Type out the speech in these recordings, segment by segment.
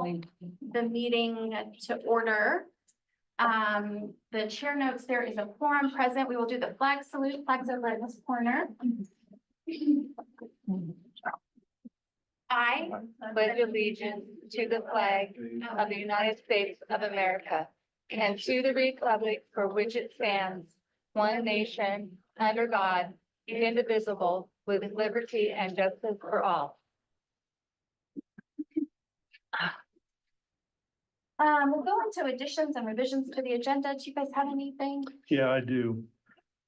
calling the meeting to order. The chair notes there is a quorum present. We will do the flag salute. Flags over in this corner. I pledge allegiance to the flag of the United States of America and to the republic for which it stands, one nation, under God, indivisible, with liberty and justice for all. We'll go into additions and revisions to the agenda. Do you guys have anything? Yeah, I do.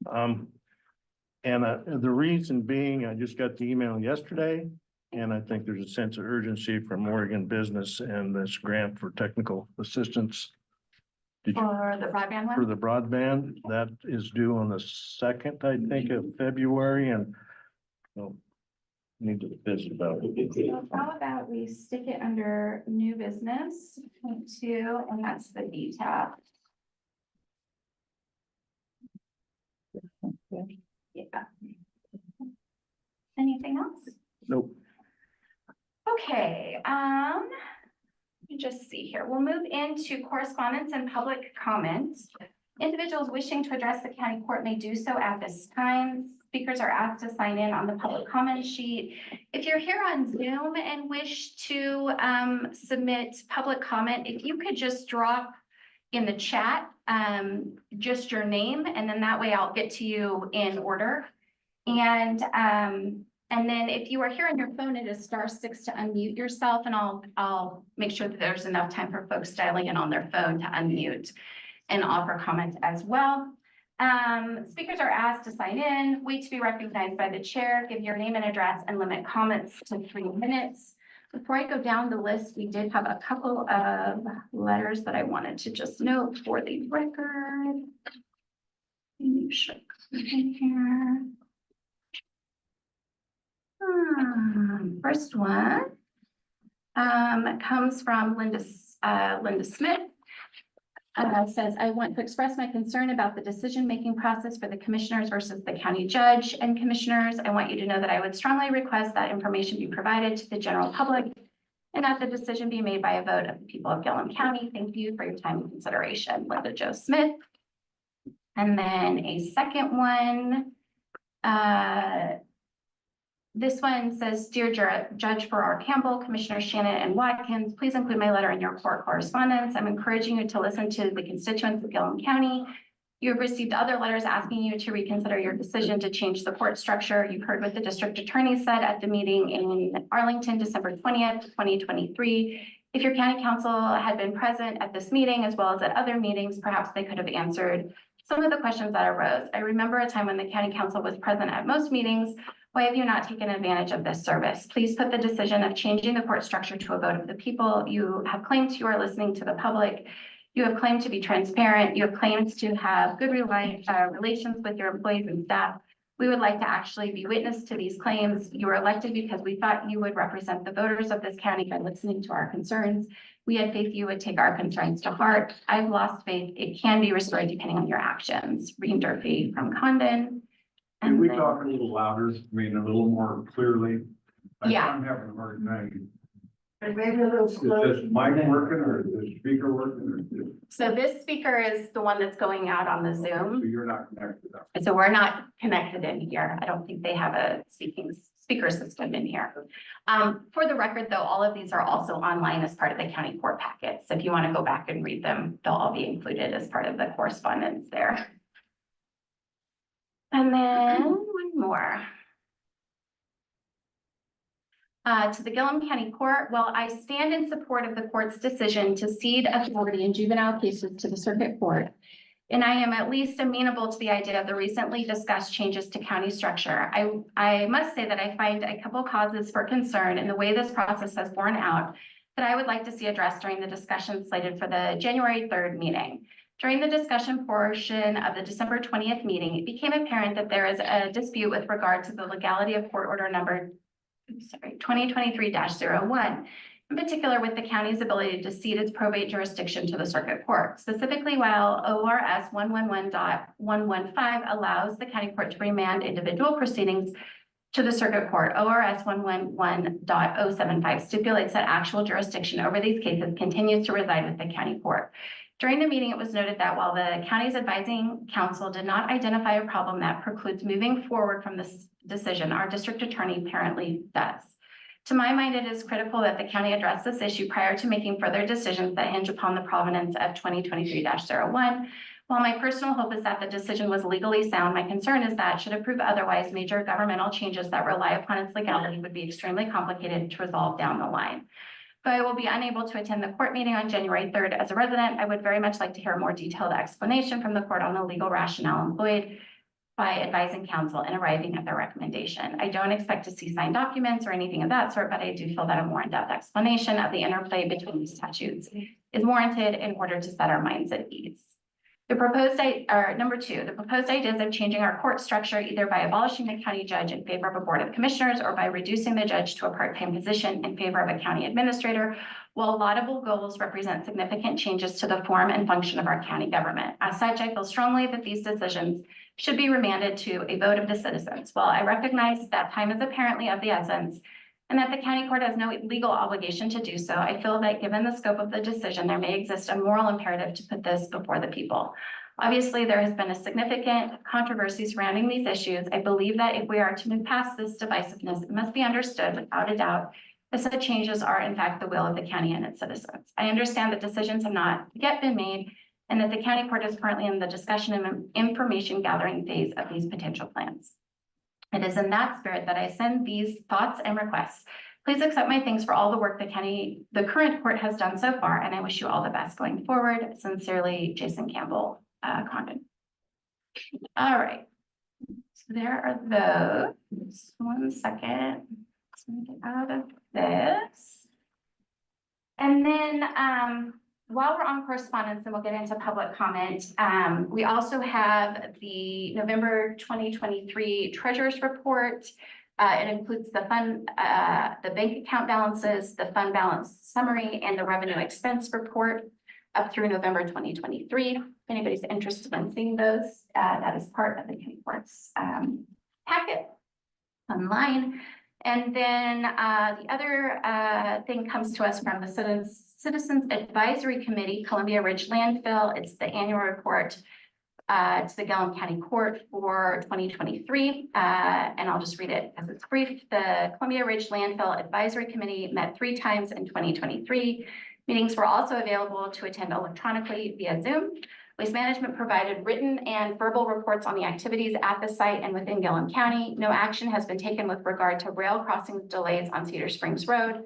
The reason being, I just got the email yesterday, and I think there's a sense of urgency from Oregon business and this grant for technical assistance. For the broadband For one? the broadband, that is due on the 2nd, I think, of February, and well, need to visit about it. So how about we stick it under new business, point 2, and that's the D tab. Yeah. Anything else? Nope. Okay, let me just see here. We'll move into correspondence and public comments. Individuals wishing to address the county court may do so at this time. Speakers are asked to sign in on the public comment sheet. If you're here on Zoom and wish to submit public comment, if you could just drop in the chat just your name, and then that way I'll get to you in order. And then if you are here on your phone, it is *6 to unmute yourself, and I'll make sure that there's enough time for folks dialing in on their phone to unmute and offer comment as well. Speakers are asked to sign in, wait to be recognized by the chair, give your name and address, and limit comments to 3 minutes. Before I go down the list, we did have a couple of letters that I wanted to just note for the record. You should come in here. First one comes from Linda Smith. Says, I want to express my concern about the decision-making process for the commissioners versus the county judge and commissioners. I want you to know that I would strongly request that information be provided to the general public and that the decision be made by a vote of the people of Gillum County. Thank you for your time and consideration, Linda Jo Smith. And then a second one. This one says, Dear Judge Farrar Campbell, Commissioner Shannon and Watkins, please include my letter in your court correspondence. I'm encouraging you to listen to the constituents of Gillum County. You have received other letters asking you to reconsider your decision to change the court structure. You've heard what the district attorney said at the meeting in Arlington, December 20th, 2023. If your county council had been present at this meeting, as well as at other meetings, perhaps they could have answered some of the questions that arose. I remember a time when the county council was present at most meetings. Why have you not taken advantage of this service? Please put the decision of changing the court structure to a vote of the people. You have claimed you are listening to the public. You have claimed to be transparent. You have claimed to have good relations with your employees and staff. We would like to actually be witness to these claims. You were elected because we thought you would represent the voters of this county by listening to our concerns. We had faith you would take our concerns to heart. I've lost faith. It can be restored depending on your actions. Reem Durfee from Condon. Can we talk a little louder, I mean, a little more clearly? Yeah. I'm having a hard time. And maybe a little Is this mic working or is this speaker working? So this speaker is the one that's going out on the So Zoom. you're not connected up. So we're not connected in here. I don't think they have a speaker system in here. For the record, though, all of these are also online as part of the county court packet. So if you want to go back and read them, they'll all be included as part of the correspondence there. And then one more. To the Gillum County Court, well, I stand in support of the court's decision to cede authority in juvenile cases to the circuit court. And I am at least amenable to the idea of the recently discussed changes to county structure. I must say that I find a couple causes for concern in the way this process has borne out that I would like to see addressed during the discussion slated for the January 3rd meeting. During the discussion portion of the December 20th meeting, it became apparent that there is a dispute with regard to the legality of court order number 2023-01, in particular with the county's ability to cede its probate jurisdiction to the circuit court. Specifically, while ORS 111.115 allows the county court to remand individual proceedings to the circuit court, ORS 111.075 stipulates that actual jurisdiction over these cases continues to reside with the county court. During the meeting, it was noted that while the county's advising council did not identify a problem that precludes moving forward from this decision, our district attorney apparently does. To my mind, it is critical that the county address this issue prior to making further decisions that hinge upon the provenance of 2023-01. While my personal hope is that the decision was legally sound, my concern is that should it prove otherwise, major governmental changes that rely upon its legality would be extremely complicated to resolve down the line. Though I will be unable to attend the court meeting on January 3rd as a resident, I would very much like to hear a more detailed explanation from the court on the legal rationale employed by advising counsel in arriving at their recommendation. I don't expect to see signed documents or anything of that sort, but I do feel that a more in-depth explanation of the interplay between these statutes is warranted in order to set our minds at ease. The proposed, number two, the proposed ideas of changing our court structure either by abolishing the county judge in favor of a board of commissioners or by reducing the judge to a part-time position in favor of a county administrator, while laudable goals represent significant changes to the form and function of our county government. As such, I feel strongly that these decisions should be remanded to a vote of the citizens. While I recognize that time is apparently of the essence and that the county court has no legal obligation to do so, I feel that given the scope of the decision, there may exist a moral imperative to put this before the people. Obviously, there has been a significant controversy surrounding these issues. I believe that if we are to move past this divisiveness, it must be understood without a doubt that such changes are in fact the will of the county and its citizens. I understand that decisions have not yet been made and that the county court is currently in the discussion and information gathering phase of these potential plans. It is in that spirit that I send these thoughts and requests. Please accept my thanks for all the work the current court has done so far, and I wish you all the best going forward. Sincerely, Jason Campbell, Condon. All right, so there are those. 1 second. Let me get out of this. And then while we're on correspondence, and we'll get into public comment, we also have the November 2023 Treasurer's Report. It includes the the bank account balances, the fund balance summary, and the revenue expense report up through November 2023. If anybody's interested in seeing those, that is part of the county court's packet online. And then the other thing comes to us from the Citizens Advisory Committee, Columbia Ridge Landfill. It's the annual report to the Gillum County Court for 2023. And I'll just read it as it's brief. The Columbia Ridge Landfill Advisory Committee met 3 times in 2023. Meetings were also available to attend electronically via Zoom. Waste Management provided written and verbal reports on the activities at the site and within Gillum County. No action has been taken with regard to rail crossing delays on Cedar Springs Road.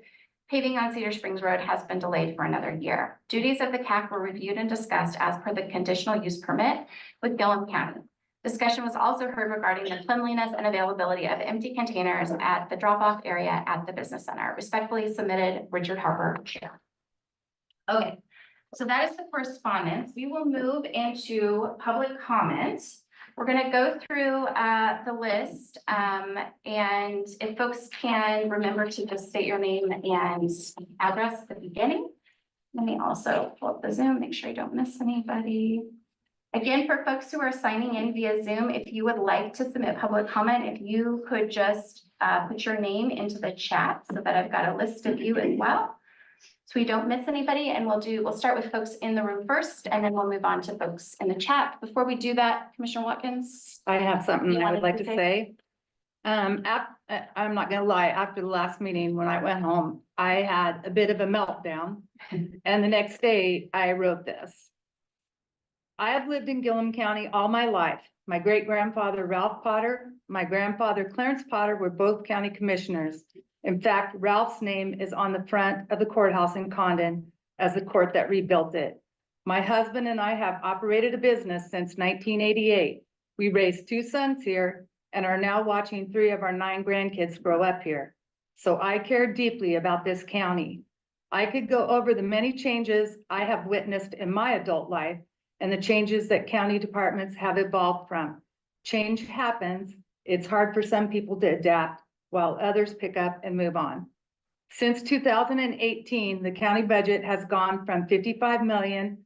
Paving on Cedar Springs Road has been delayed for another year. Duties of the CAC were reviewed and discussed as per the conditional use permit with Gillum County. Discussion was also heard regarding the cleanliness and availability of empty containers at the drop-off area at the business center. Respectfully submitted, Richard Harper, Chair. Okay. So that is the correspondence. We will move into public comment. We're going to go through the list, and if folks can remember to just state your name and address at the beginning. Let me also pull up the Zoom, make sure I don't miss anybody. Again, for folks who are signing in via Zoom, if you would like to submit public comment, if you could just put your name into the chat so that I've got a list of you as well, so we don't miss anybody. And we'll start with folks in the room first, and then we'll move on to folks in the chat. Before we do that, Commissioner Watkins. I have something You I would wanted like to to say. I'm not gonna lie, after the last meeting, when I went home, I had a bit of a meltdown. And the next day I wrote this. I have lived in Gillum County all my life. My great-grandfather Ralph Potter, my grandfather Clarence Potter were both county commissioners. In fact, Ralph's name is on the front of the courthouse in Condon as the court that rebuilt it. My husband and I have operated a business since 1988. We raised 2 sons here and are now watching 3 of our 9 grandkids grow up here. So I care deeply about this county. I could go over the many changes I have witnessed in my adult life and the changes that county departments have evolved from. Change happens. It's hard for some people to adapt, while others pick up and move on. Since 2018, the county budget has gone from 55 million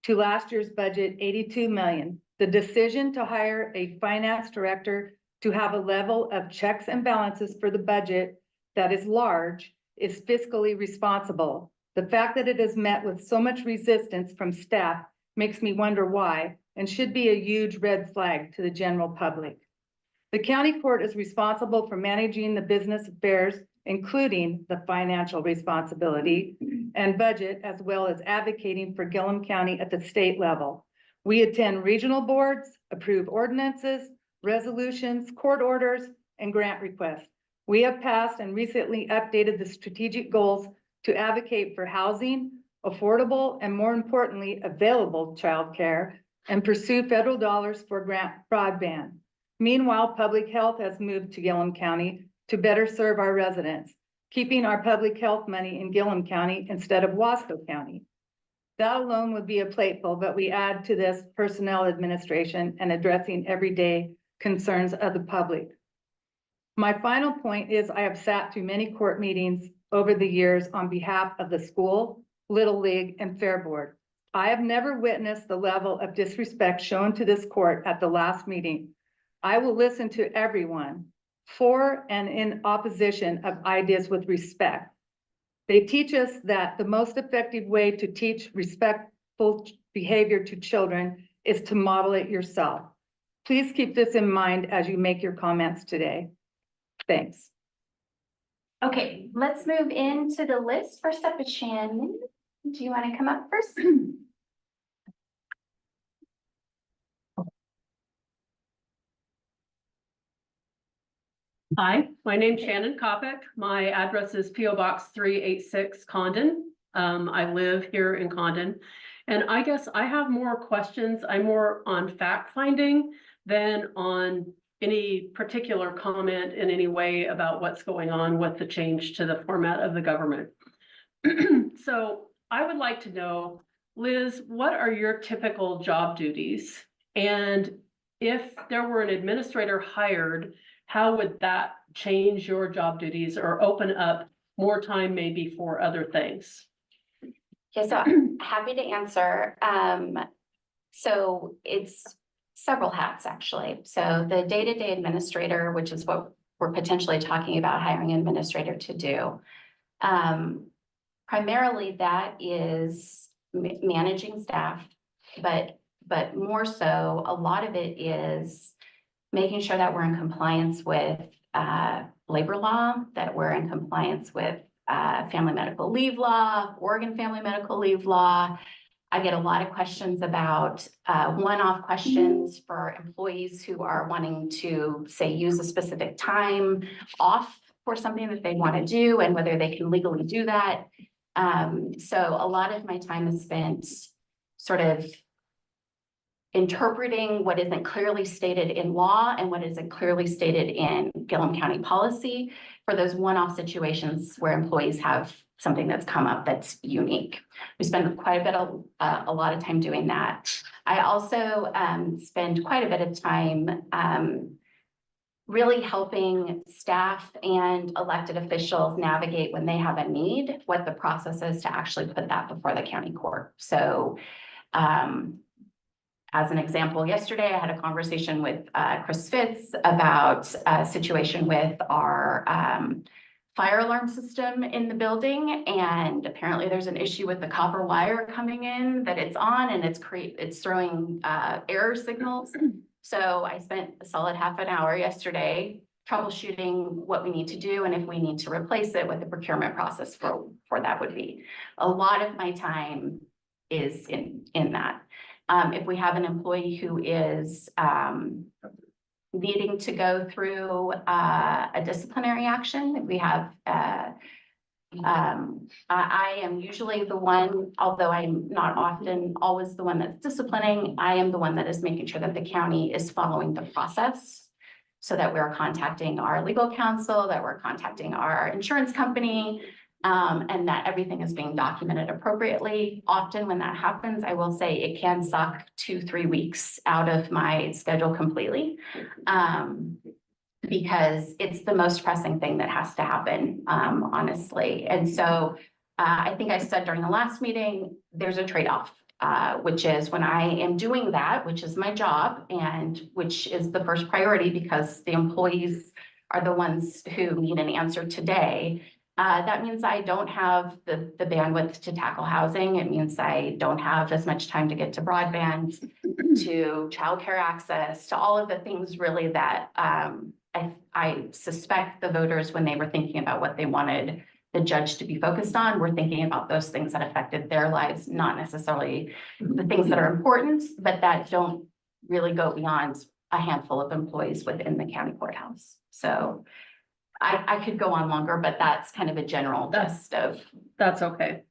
to last year's budget, 82 million. The decision to hire a finance director To have a level of checks and balances for the budget that is large is fiscally responsible. The fact that it is met with so much resistance from staff makes me wonder why, and should be a huge red flag to the general public. The county court is responsible for managing the business affairs, including the financial responsibility and budget, as well as advocating for Gillum County at the state level. We attend regional boards, approve ordinances, resolutions, court orders, and grant requests. We have passed and recently updated the strategic goals to advocate for housing, affordable, and more importantly, available childcare, and pursue federal dollars for grant broadband. Meanwhile, public health has moved to Gillum County to better serve our residents, keeping our public health money in Gillum County instead of Wasco County. That alone would be a plateful, but we add to this personnel administration and addressing everyday concerns of the public. My final point is I have sat through many court meetings over the years on behalf of the school, Little League, and Fair Board. I have never witnessed the level of disrespect shown to this court at the last meeting. I will listen to everyone for and in opposition of ideas with respect. They teach us that the most effective way to teach respectful behavior to children is to model it yourself. Please keep this in mind as you make your comments today. Thanks. Okay, let's move into the list. First up is Shannon. Do you want to come up first? Hi, my name's Shannon Kopic. My address is P.O. Box 386 Condon. I live here in Condon. And I guess I have more questions. I'm more on fact finding than on any particular comment in any way about what's going on with the change to the format of the government. So I would like to know, Liz, what are your typical job duties? And if there were an administrator hired, how would that change your job duties or open up more time maybe for other things? Yeah, so I'm happy to answer. So it's several hats, actually. So the day-to-day administrator, which is what we're potentially talking about hiring an administrator to do. Primarily that is managing staff, but more so, a lot of it is making sure that we're in compliance with labor law, that we're in compliance with family medical leave law, Oregon family medical leave law. I get a lot of questions about one-off questions for employees who are wanting to, say, use a specific time off for something that they want to do and whether they can legally do that. So a lot of my time is spent sort of interpreting what isn't clearly stated in law and what isn't clearly stated in Gillum County policy for those one-off situations where employees have something that's come up that's unique. We spend quite a bit of a lot of time doing that. I also spend quite a bit of time really helping staff and elected officials navigate when they have a need, what the process is to actually put that before the county court. So as an example, yesterday I had a conversation with Chris Fitz about a situation with our fire alarm system in the building. And apparently there's an issue with the copper wire coming in that it's on and it's throwing error signals. So I spent a solid half an hour yesterday troubleshooting what we need to do and if we need to replace it, what the procurement process for that would be. A lot of my time is in that. If we have an employee who is needing to go through a disciplinary action, if we have, I am usually the one, although I'm not often always the one that's disciplining, I am the one that is making sure that the county is following the process so that we're contacting our legal counsel, that we're contacting our insurance company, and that everything is being documented appropriately. Often when that happens, I will say it can suck 2-3 weeks out of my schedule completely, because it's the most pressing thing that has to happen, honestly. And so I think I said during the last meeting, there's a trade-off. which is when I am doing that, which is my job and which is the first priority because the employees are the ones who need an answer today. That means I don't have the bandwidth to tackle housing. It means I don't have as much time to get to broadband, to childcare access, to all of the things really that I suspect the voters, when they were thinking about what they wanted the judge to be focused on, were thinking about those things that affected their lives, not necessarily the things that are important, but that don't really go beyond a handful of employees within the county courthouse. So I could go on longer, but that's kind of a general gist of. That's okay.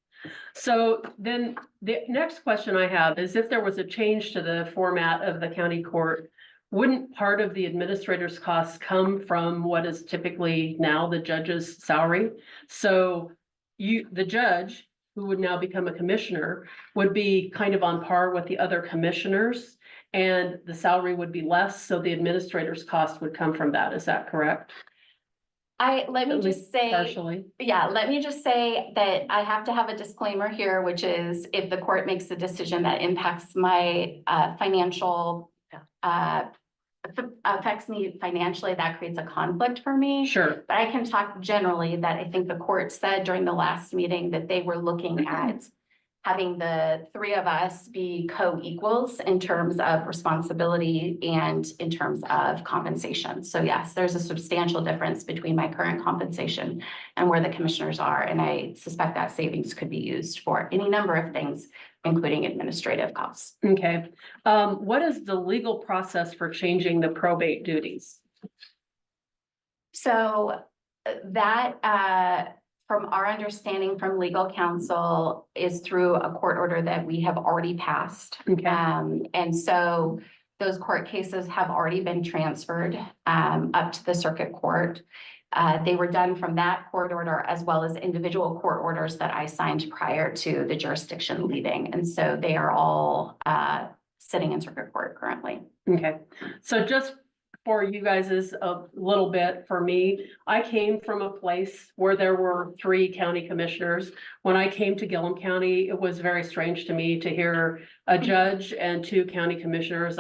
So then the next question I have is if there was a change to the format of the county court, wouldn't part of the administrator's costs come from what is typically now the judge's salary? So the judge, who would now become a commissioner, would be kind of on par with the other commissioners, and the salary would be less, so the administrator's cost would come from that. Is that correct? Let me At just least say, partially. yeah, let me just say that I have to have a disclaimer here, which is if the court makes a decision that impacts my financial, affects me financially, that creates a conflict for me. Sure. But I can talk generally that I think the court said during the last meeting that they were looking at having the three of us be co-equals in terms of responsibility and in terms of compensation. So yes, there's a substantial difference between my current compensation and where the commissioners are. And I suspect that savings could be used for any number of things, including administrative costs. Okay. What is the legal process for changing the probate duties? So that, from our understanding from legal counsel, is through a court order that we have already passed. Okay. And so those court cases have already been transferred up to the circuit court. They were done from that court order as well as individual court orders that I signed prior to the jurisdiction leaving. And so they are all sitting in circuit court currently. Okay, so just for you guys is a little bit for me, I came from a place where there were 3 county commissioners. When I came to Gillum County, it was very strange to me to hear a judge and 2 county commissioners.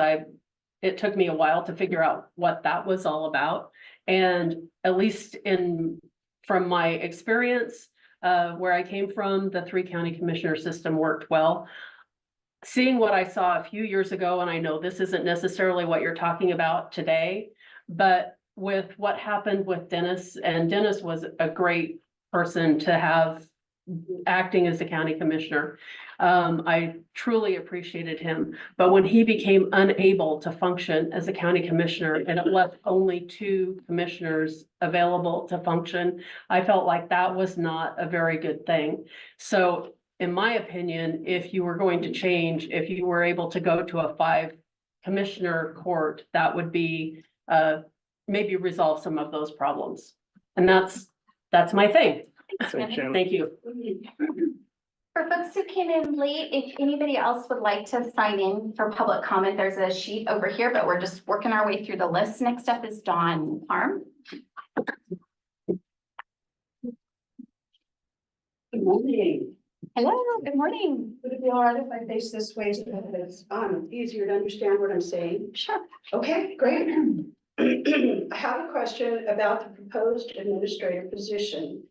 It took me a while to figure out what that was all about. And at least from my experience, where I came from, the 3 county commissioner system worked well. Seeing what I saw a few years ago, and I know this isn't necessarily what you're talking about today, but with what happened with Dennis, and Dennis was a great person to have acting as the county commissioner. I truly appreciated him, but when he became unable to function as a county commissioner and it left only 2 commissioners available to function, I felt like that was not a very good thing. So in my opinion, if you were going to change, if you were able to go to a 5 commissioner court, that would be maybe resolve some of those problems. And that's my thing. Thanks, Shannon. Thank you. For folks who came in late, if anybody else would like to sign in for public comment, there's a sheet over here, but we're just working our way through the list. Next up is Dawn Arm. Good morning. Hello, good morning. Would it be all right if I face this way so that it's easier to understand what I'm saying? Sure. Okay, great. I have a question about the proposed administrative position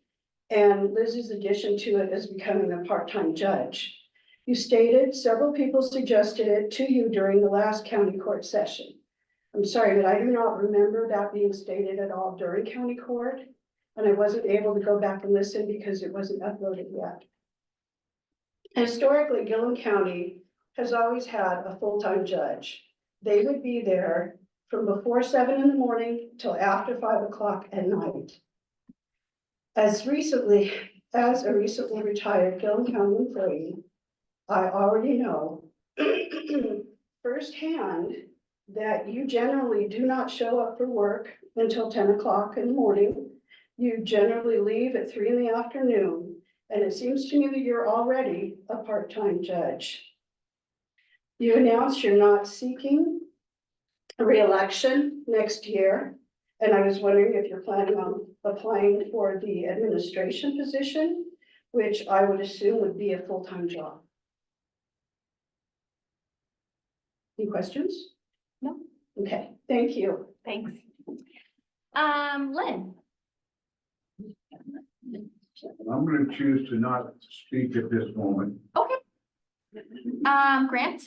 and Liz's addition to it as becoming a part-time judge. You stated several people suggested it to you during the last county court session. I'm sorry, but I do not remember that being stated at all during county court, and I wasn't able to go back and listen because it wasn't uploaded yet. Historically, Gillum County has always had a full-time judge. They would be there from before 7 in the morning till after 5 o'clock at night. As a recently retired Gillum County employee, I already know firsthand that you generally do not show up for work until 10 o'clock in the morning. You generally leave at 3 in the afternoon. And it seems to me that you're already a part-time judge. You announced you're not seeking a re-election next year. And I was wondering if you're planning on applying for the administration position, which I would assume would be a full-time job. Any questions? No. Okay, thank you. Thanks. Lynn? I'm gonna choose to not speak at this moment. Okay. Grant?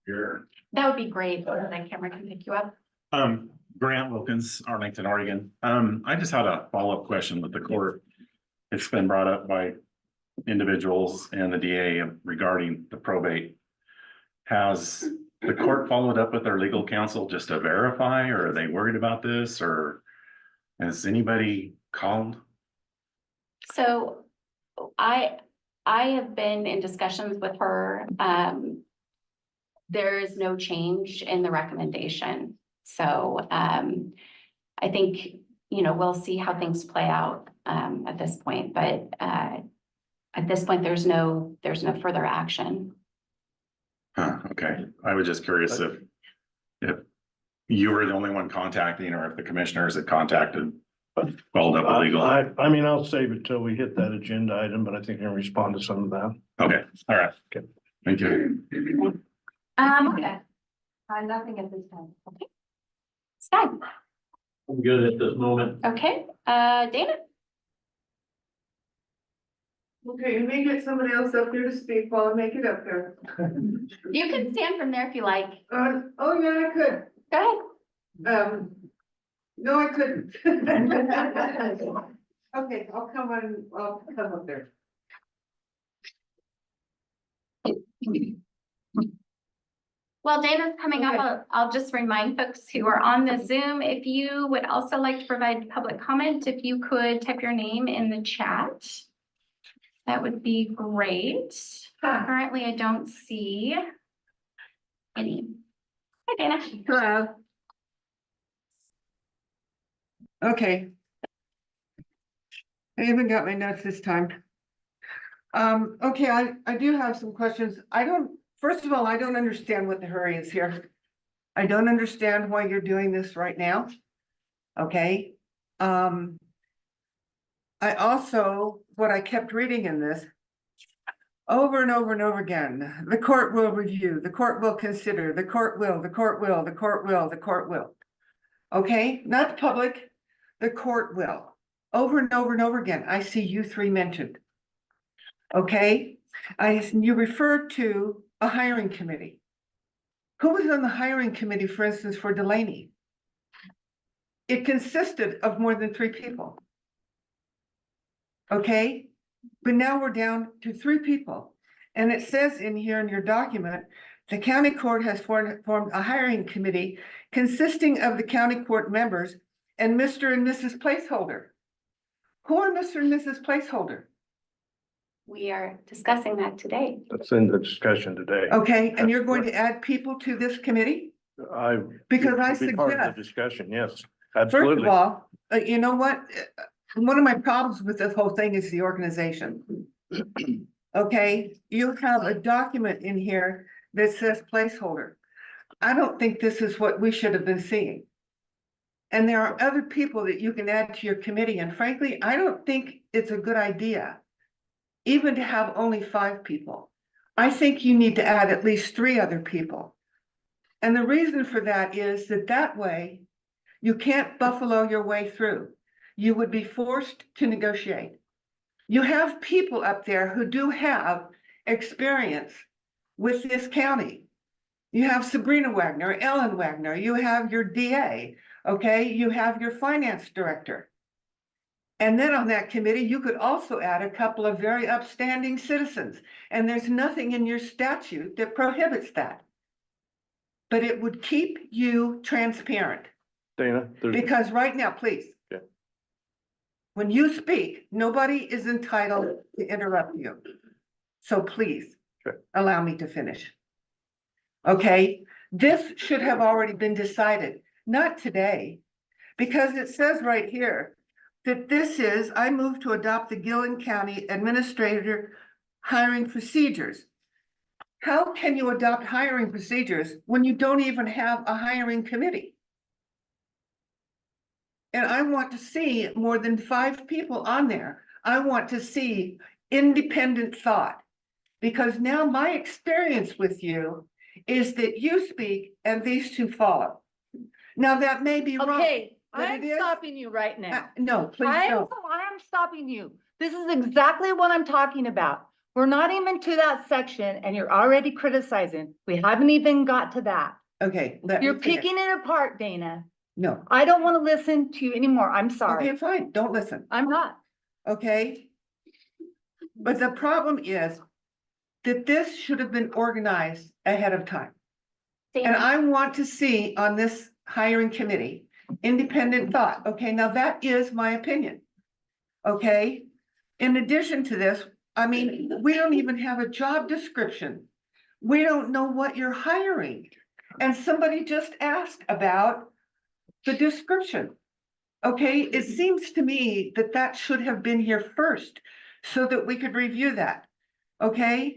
Here. That would be great, so then Cameron can pick you up. Grant Wilkins, Arlington, Oregon. I just had a follow-up question with the court. It's been brought up by individuals and the DA regarding the probate. Has the court followed up with their legal counsel just to verify, or are they worried about this, or has anybody called? So I have been in discussions with her. There is no change in the recommendation. So I think, we'll see how things play out at this point, but at this point, there's no further action. Huh, okay. I was just curious if you were the only one contacting, or if the commissioners had contacted, followed up with legal. I mean, I'll save it till we hit that agenda item, but I think I can respond to some of that. Okay, all right. Okay. Thank you. Okay. Nothing at this time. Okay. Sky, I'm good at this moment. okay, Dana? Okay, you may get somebody else up here to speak while I make it up there. You can stand from there if you like. Oh, yeah, I could. Go ahead. No, I couldn't. Okay, I'll come up there. While Dana's coming up, I'll just remind folks who are on the Zoom, if you would also like to provide public comment, if you could type your name in the chat. That would be great. Currently, I don't see any. Hi, Dana. Hello. Okay. I even got my notes this time. Okay, I do have some questions. First of all, I don't understand what the hurry is here. I don't understand why you're doing this right now. Okay. I also, what I kept reading in this, over and over and over again, the court will review, the court will consider, the court will, the court will, the court will, the court will. Okay, not the public, the court will. Over and over and over again, I see you three mentioned. Okay, you referred to a hiring committee. Who was on the hiring committee, for instance, for Delaney? It consisted of more than 3 people. Okay, but now we're down to 3 people. And it says in here in your document, the county court has formed a hiring committee consisting of the county court members and Mr. and Mrs. Placeholder. Who are Mr. and Mrs. Placeholder? We are discussing that today. That's in the discussion today. Okay, and you're going to add people to this committee? Because I Be part of suggest, the discussion, yes, first absolutely. of all, you know what? One of my problems with this whole thing is the organization. Okay, you have a document in here that says placeholder. I don't think this is what we should have been seeing. And there are other people that you can add to your committee, and frankly, I don't think it's a good idea even to have only 5 people. I think you need to add at least 3 other people. And the reason for that is that way you can't buffalo your way through. You would be forced to negotiate. You have people up there who do have experience with this county. You have Sabrina Wagner, Ellen Wagner, you have your DA, okay? You have your finance director. And then on that committee, you could also add a couple of very upstanding citizens. And there's nothing in your statute that prohibits that. But it would keep you transparent. Dana, Because right now, please. Yeah. When you speak, nobody is entitled to interrupt you. So please, Sure. Allow me to finish. Okay, this should have already been decided, not today. Because it says right here that I move to adopt the Gillon County Administrator hiring procedures. How can you adopt hiring procedures when you don't even have a hiring committee? And I want to see more than 5 people on there. I want to see independent thought. Because now my experience with you is that you speak and these two follow. Now, that may be wrong. Okay, but I'm it is- stopping you right now. No, please I don't. am stopping you. This is exactly what I'm talking about. We're not even to that section and you're already criticizing. We haven't even got to that. Okay. let me You're finish. picking it apart, Dana. No, I don't want to listen to you anymore. I'm sorry. okay, fine, don't listen, I'm not. okay? But the problem is that this should have been organized ahead of time. And Dana, I want to see on this hiring committee, independent thought. Okay, now that is my opinion. Okay? In addition to this, I mean, we don't even have a job description. We don't know what you're hiring. And somebody just asked about the description. Okay, it seems to me that that should have been here first so that we could review that. Okay?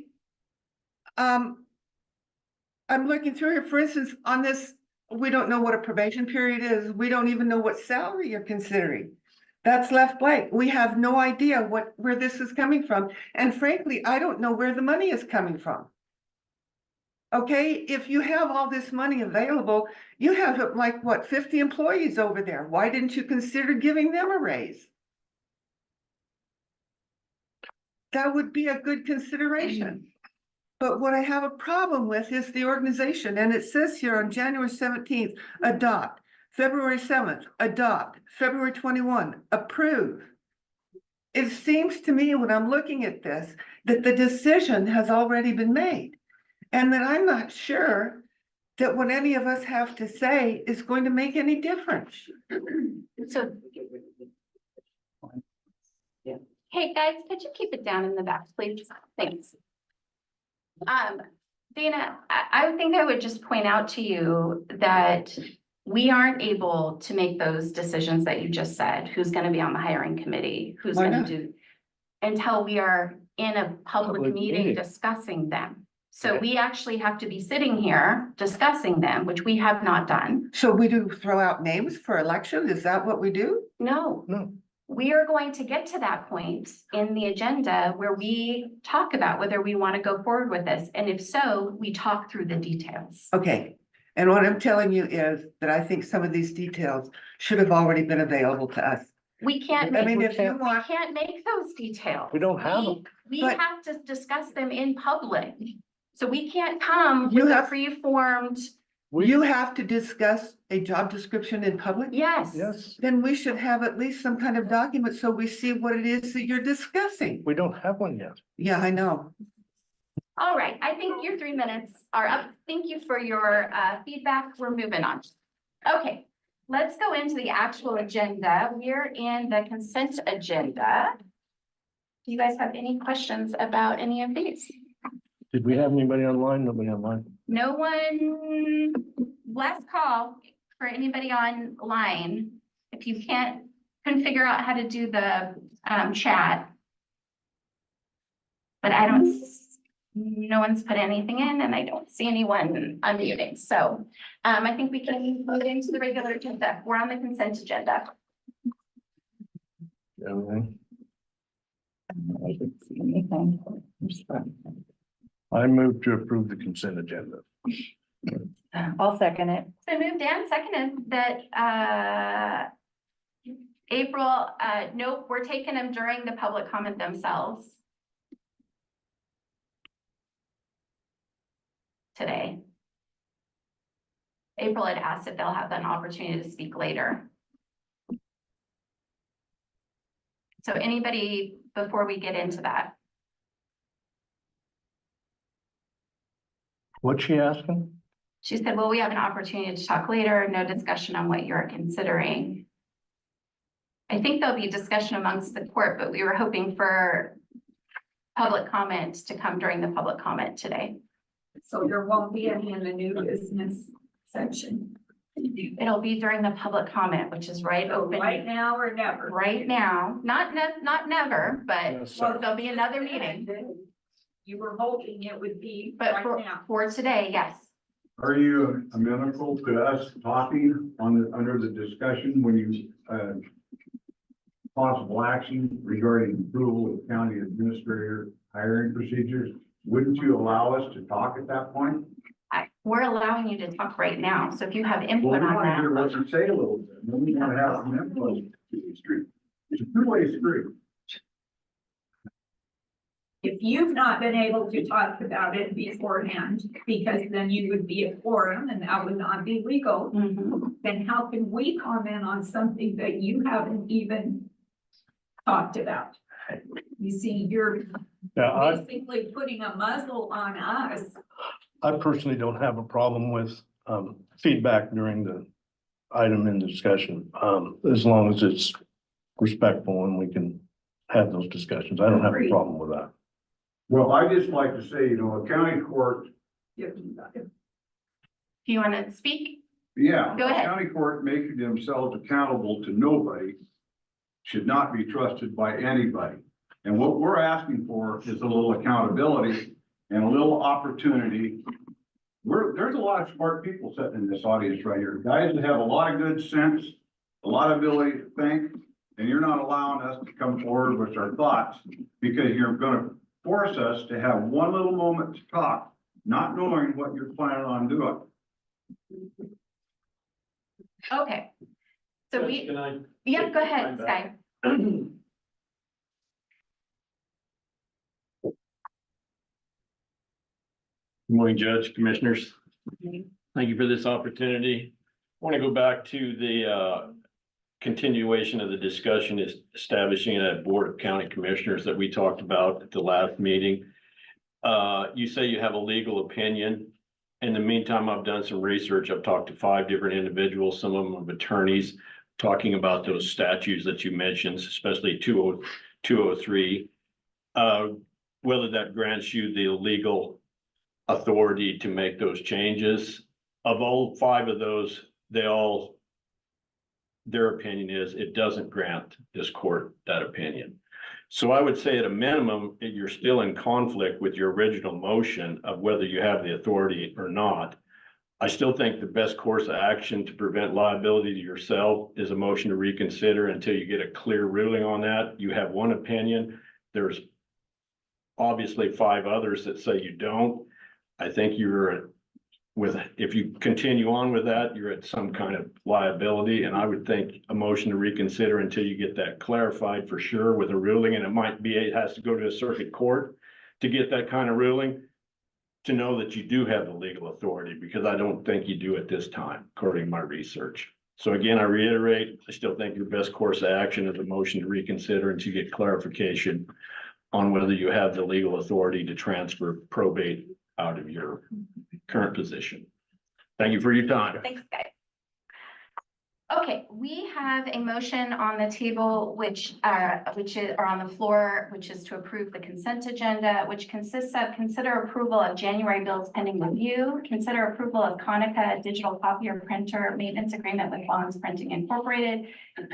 I'm looking through here, for instance, on this, we don't know what a probation period is. We don't even know what salary you're considering. That's left blank. We have no idea where this is coming from. And frankly, I don't know where the money is coming from. Okay, if you have all this money available, you have like, what, 50 employees over there. Why didn't you consider giving them a raise? That would be a good consideration. But what I have a problem with is the organization, and it says here on January 17th, adopt, February 7th, adopt, February 21, approve. It seems to me when I'm looking at this, that the decision has already been made. And that I'm not sure that what any of us have to say is going to make any difference. so. Hey, guys, could you keep it down in the back, please? Thanks. Dana, I think I would just point out to you that we aren't able to make those decisions that you just said, who's gonna be on the hiring committee, who's Why gonna not? do, until we are in a public Public meeting meeting. discussing them. So Okay. we actually have to be sitting here discussing them, which we have not done. So we do throw out names for election? Is that what we do? No, No, we are going to get to that point in the agenda where we talk about whether we want to go forward with this. And if so, we talk through the details. Okay, and what I'm telling you is that I think some of these details should have already been available to us. We can't I mean, make, if you we want, can't make those details. we don't have them. We But- have to discuss them in public. So we can't come You with a have- pre-formed, you have to discuss a job description in public? yes. Yes, Then we should have at least some kind of document so we see what it is that you're discussing. we don't have one yet. Yeah, I know. All right, I think your 3 minutes are up. Thank you for your feedback. We're moving on. Okay, let's go into the actual agenda. We're in the consent agenda. Do you guys have any questions about any of these? Did we have anybody online? Nobody online? No one, last call for anybody online. If you couldn't figure out how to do the chat. But no one's put anything in and I don't see anyone unmuting. So I think we can move into the regular agenda. We're on the consent agenda. Everything? I didn't see anything. I move to approve the consent agenda. I'll second it. So moved and seconded that April, nope, we're taking them during the public comment themselves. Today. April had asked if they'll have an opportunity to speak later. So anybody, before we get into that, What's she asking? she said, well, we have an opportunity to talk later, no discussion on what you're considering. I think there'll be discussion amongst the court, but we were hoping for public comment to come during the public comment today. So there won't be any in the new business section. It'll be during the public comment, which is right open. Right now or never? Right now, not never, but Yes, sir. there'll be another meeting, You were hoping it would be but right now. for today, yes. Are you amenable to us talking under the discussion when you, possible action regarding approval of county administrator hiring procedures? wouldn't you allow us to talk at that point? We're allowing you to talk right now, so if you have Well, input we on want to hear that. what you say a little bit, and then we want to have some input. It's a two-way street. If you've not been able to talk about it beforehand, because then you would be a quorum and that would not be legal, Mhm. then how can we comment on something that you haven't even talked about? You see, you're Yeah, basically putting a muzzle on us. I personally don't have a problem with, feedback during the item in discussion, as long as it's respectful and we can have those discussions. I don't have a Agreed. problem with that. Well, I just like to say, you know, a county court, Do you want to speak? yeah. Go ahead. A county court making themselves accountable to nobody should not be trusted by anybody. And what we're asking for is a little accountability and a little opportunity. There's a lot of smart people sitting in this audience right here, guys that have a lot of good sense, a lot of ability to think, and you're not allowing us to come forward with our thoughts because you're gonna force us to have one little moment to talk, not knowing what you're planning on doing. Okay. So we, Can I? yeah, go ahead, Sky. Good morning, Judge, Commissioners. Thank you for this opportunity. I want to go back to the continuation of the discussion is establishing a Board of County Commissioners that we talked about at the last meeting. You say you have a legal opinion. In the meantime, I've done some research. I've talked to 5 different individuals, some of them are attorneys, talking about those statutes that you mentioned, especially 203. Whether that grants you the legal authority to make those changes. Of all 5 of those, their opinion is it doesn't grant this court that opinion. So I would say at a minimum, you're still in conflict with your original motion of whether you have the authority or not. I still think the best course of action to prevent liability to yourself is a motion to reconsider until you get a clear ruling on that. You have one opinion. There's obviously 5 others that say you don't. I think if you continue on with that, you're at some kind of liability, and I would think a motion to reconsider until you get that clarified for sure with a ruling, and it has to go to a circuit court to get that kind of ruling, to know that you do have the legal authority, because I don't think you do at this time, according to my research. So again, I reiterate, I still think your best course of action is a motion to reconsider until you get clarification on whether you have the legal authority to transfer probate out of your current position. Thank you for your time. Thanks, guys. Okay, we have a motion on the table, which is, or on the floor, which is to approve the consent agenda, which consists of consider approval of January bills pending review, consider approval of Konica digital copier printer maintenance agreement with Bonds Printing Incorporated,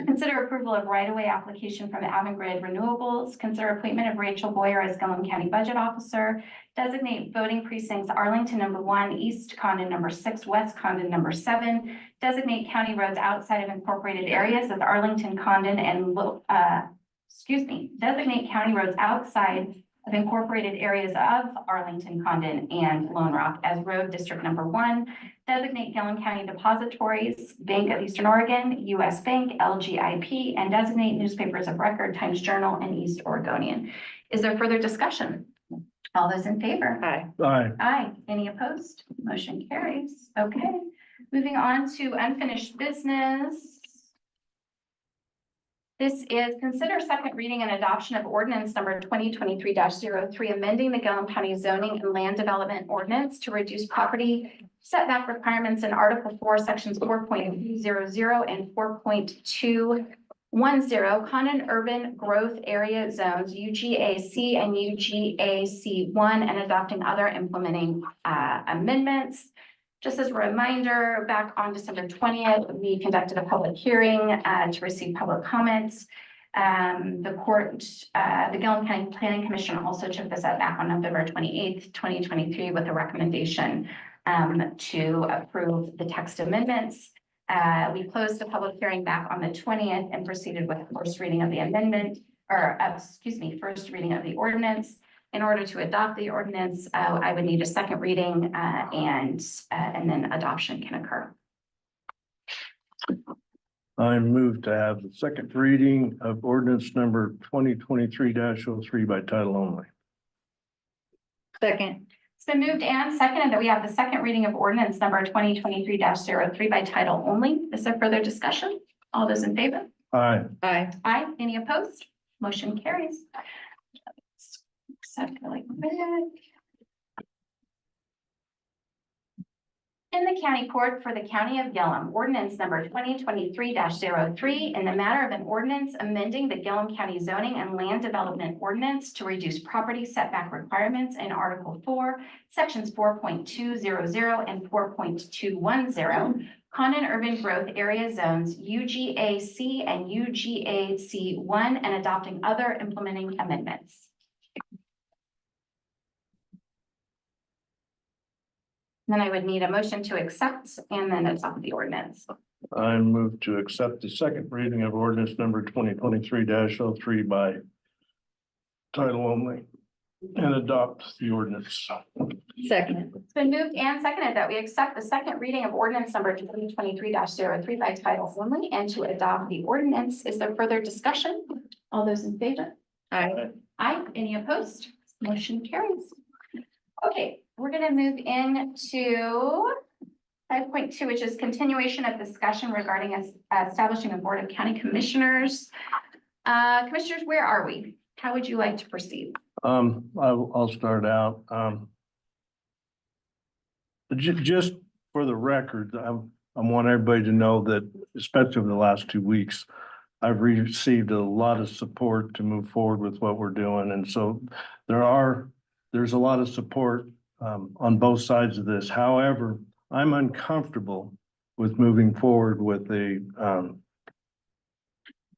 consider approval of right-of-way application from Avangrid Renewables, consider appointment of Rachel Boyer as Gillum County Budget Officer, designate voting precincts Arlington number 1, East Condon number 6, West Condon number 7, designate county roads outside of incorporated areas as Arlington, Condon, and designate county roads outside of incorporated areas of Arlington, Condon, and Lone Rock as road district number 1, designate Gillum County Depositories, Bank of Eastern Oregon, US Bank, LGIP, and designate newspapers of record, Times Journal, and East Oregonian. Is there further discussion? All those in favor? Aye. Aye. Aye. Any opposed? Motion carries. Okay. Moving on to unfinished business. This is consider second reading and adoption of ordinance number 2023-03, amending the Gillum County zoning and land development ordinance to reduce property setback requirements in Article 4, Sections 4.00 and 4.210, Condon Urban Growth Area Zones, UGAC and UGAC1, and adopting other implementing amendments. Just as a reminder, back on December 20th, we conducted a public hearing to receive public comments. The Gillum County Planning Commission also took this up back on November 28th, 2023, with a recommendation to approve the text amendments. We closed the public hearing back on the 20th and proceeded with first reading of the amendment, first reading of the ordinance. In order to adopt the ordinance, I would need a second reading, and then adoption can occur. I move to have the second reading of ordinance number 2023-03 by title only. Second. It's been moved and seconded that we have the second reading of ordinance number 2023-03 by title only. Is there further discussion? All those in favor? Aye. Aye. Aye. Any opposed? Motion carries. In the county court for the county of Gillum, ordinance number 2023-03 in the matter of an ordinance amending the Gillum County zoning and land development ordinance to reduce property setback requirements in Article 4, sections 4.200 and 4.210, Condon urban growth area zones UGAC and UGAC1, and adopting other implementing amendments. Then I would need a motion to accept and then adopt the ordinance. I move to accept the second reading of ordinance number 2023-03 by title only and adopt the ordinance. Second. It's been moved and seconded that we accept the second reading of ordinance number 2023-03 by title only and to adopt the ordinance. Is there further discussion? All those in favor? Aye. Aye. Any opposed? Motion carries. Okay, we're gonna move into 5.2, which is continuation of discussion regarding establishing a board of county commissioners. Commissioners, where are we? How would you like to proceed? I'll start out. Just for the record, I want everybody to know that, especially over the last 2 weeks, I've received a lot of support to move forward with what we're doing. And so there's a lot of support on both sides of this. However, I'm uncomfortable with moving forward with a